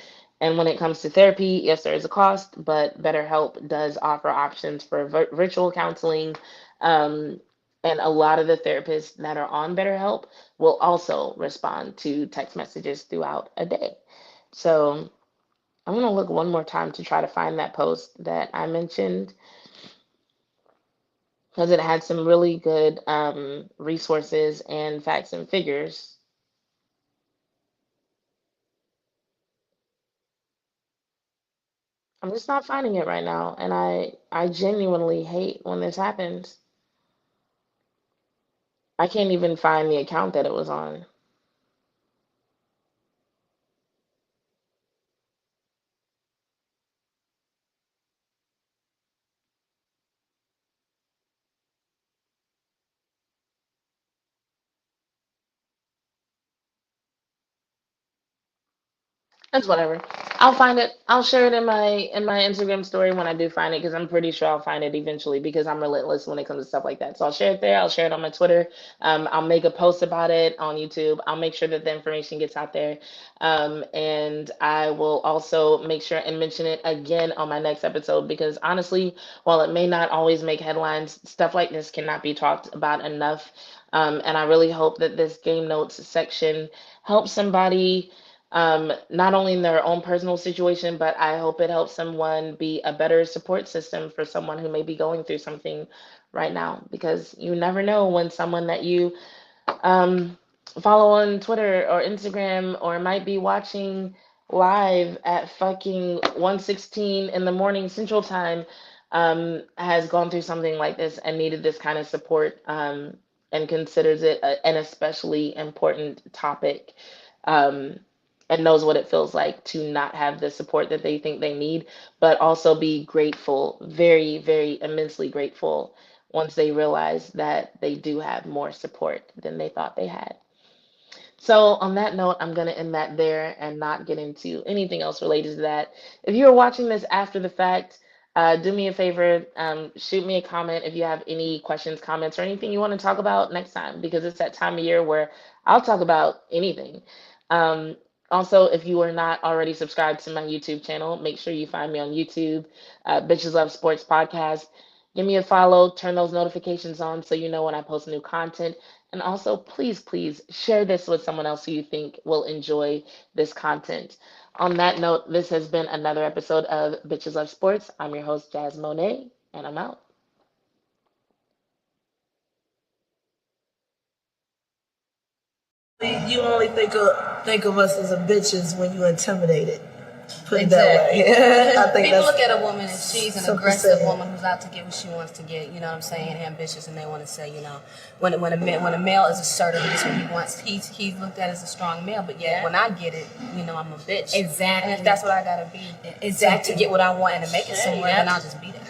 And when it comes to therapy, yes, there is a cost, but BetterHelp does offer options for virtual counseling. Um, and a lot of the therapists that are on BetterHelp will also respond to text messages throughout a day. So I'm going to look one more time to try to find that post that I mentioned because it had some really good resources and facts and figures. I'm just not finding it right now, and I genuinely hate when this happens. I can't even find the account that it was on. That's whatever. I'll find it. I'll share it in my Instagram story when I do find it because I'm pretty sure I'll find it eventually because I'm relentless when it comes to stuff like that. So I'll share it there. I'll share it on my Twitter. I'll make a post about it on YouTube. I'll make sure that the information gets out there. And I will also make sure and mention it again on my next episode because honestly, while it may not always make headlines, stuff like this cannot be talked about enough. And I really hope that this game notes section helps somebody not only in their own personal situation, but I hope it helps someone be a better support system for someone who may be going through something right now. Because you never know when someone that you um, follow on Twitter or Instagram or might be watching live at fucking 1:16 in the morning Central Time has gone through something like this and needed this kind of support and considers it an especially important topic. Um, and knows what it feels like to not have the support that they think they need, but also be grateful, very, very immensely grateful once they realize that they do have more support than they thought they had. So, on that note, I'm going to end that there and not get into anything else related to that. If you're watching this after the fact, do me a favor, shoot me a comment if you have any questions, comments, or anything you want to talk about next time, because it's that time of year where I'll talk about anything. Um, Also, if you are not already subscribed to my YouTube channel, make sure you find me on YouTube, Bitches Love Sports Podcast. Give me a follow, turn those notifications on so you know when I post new content. And also, please, please share this with someone else who you think will enjoy this content. On that note, this has been another episode of Bitches Love Sports. I'm your host, Jazz Monet, and I'm out. You only think of us as a bitches when you intimidated. Put it that way. I think people that's look at a woman and she's an so aggressive sad. woman who's out to get what she wants to get. You know what I'm saying? Ambitious, and they want to say, you know, when a male is assertive, this what he wants. He's looked at as a strong male, but yet when I get it, you know, I'm a bitch. Exactly. And if that's what I gotta be, exactly, to get what I want and to make it somewhere, then I'll just be that.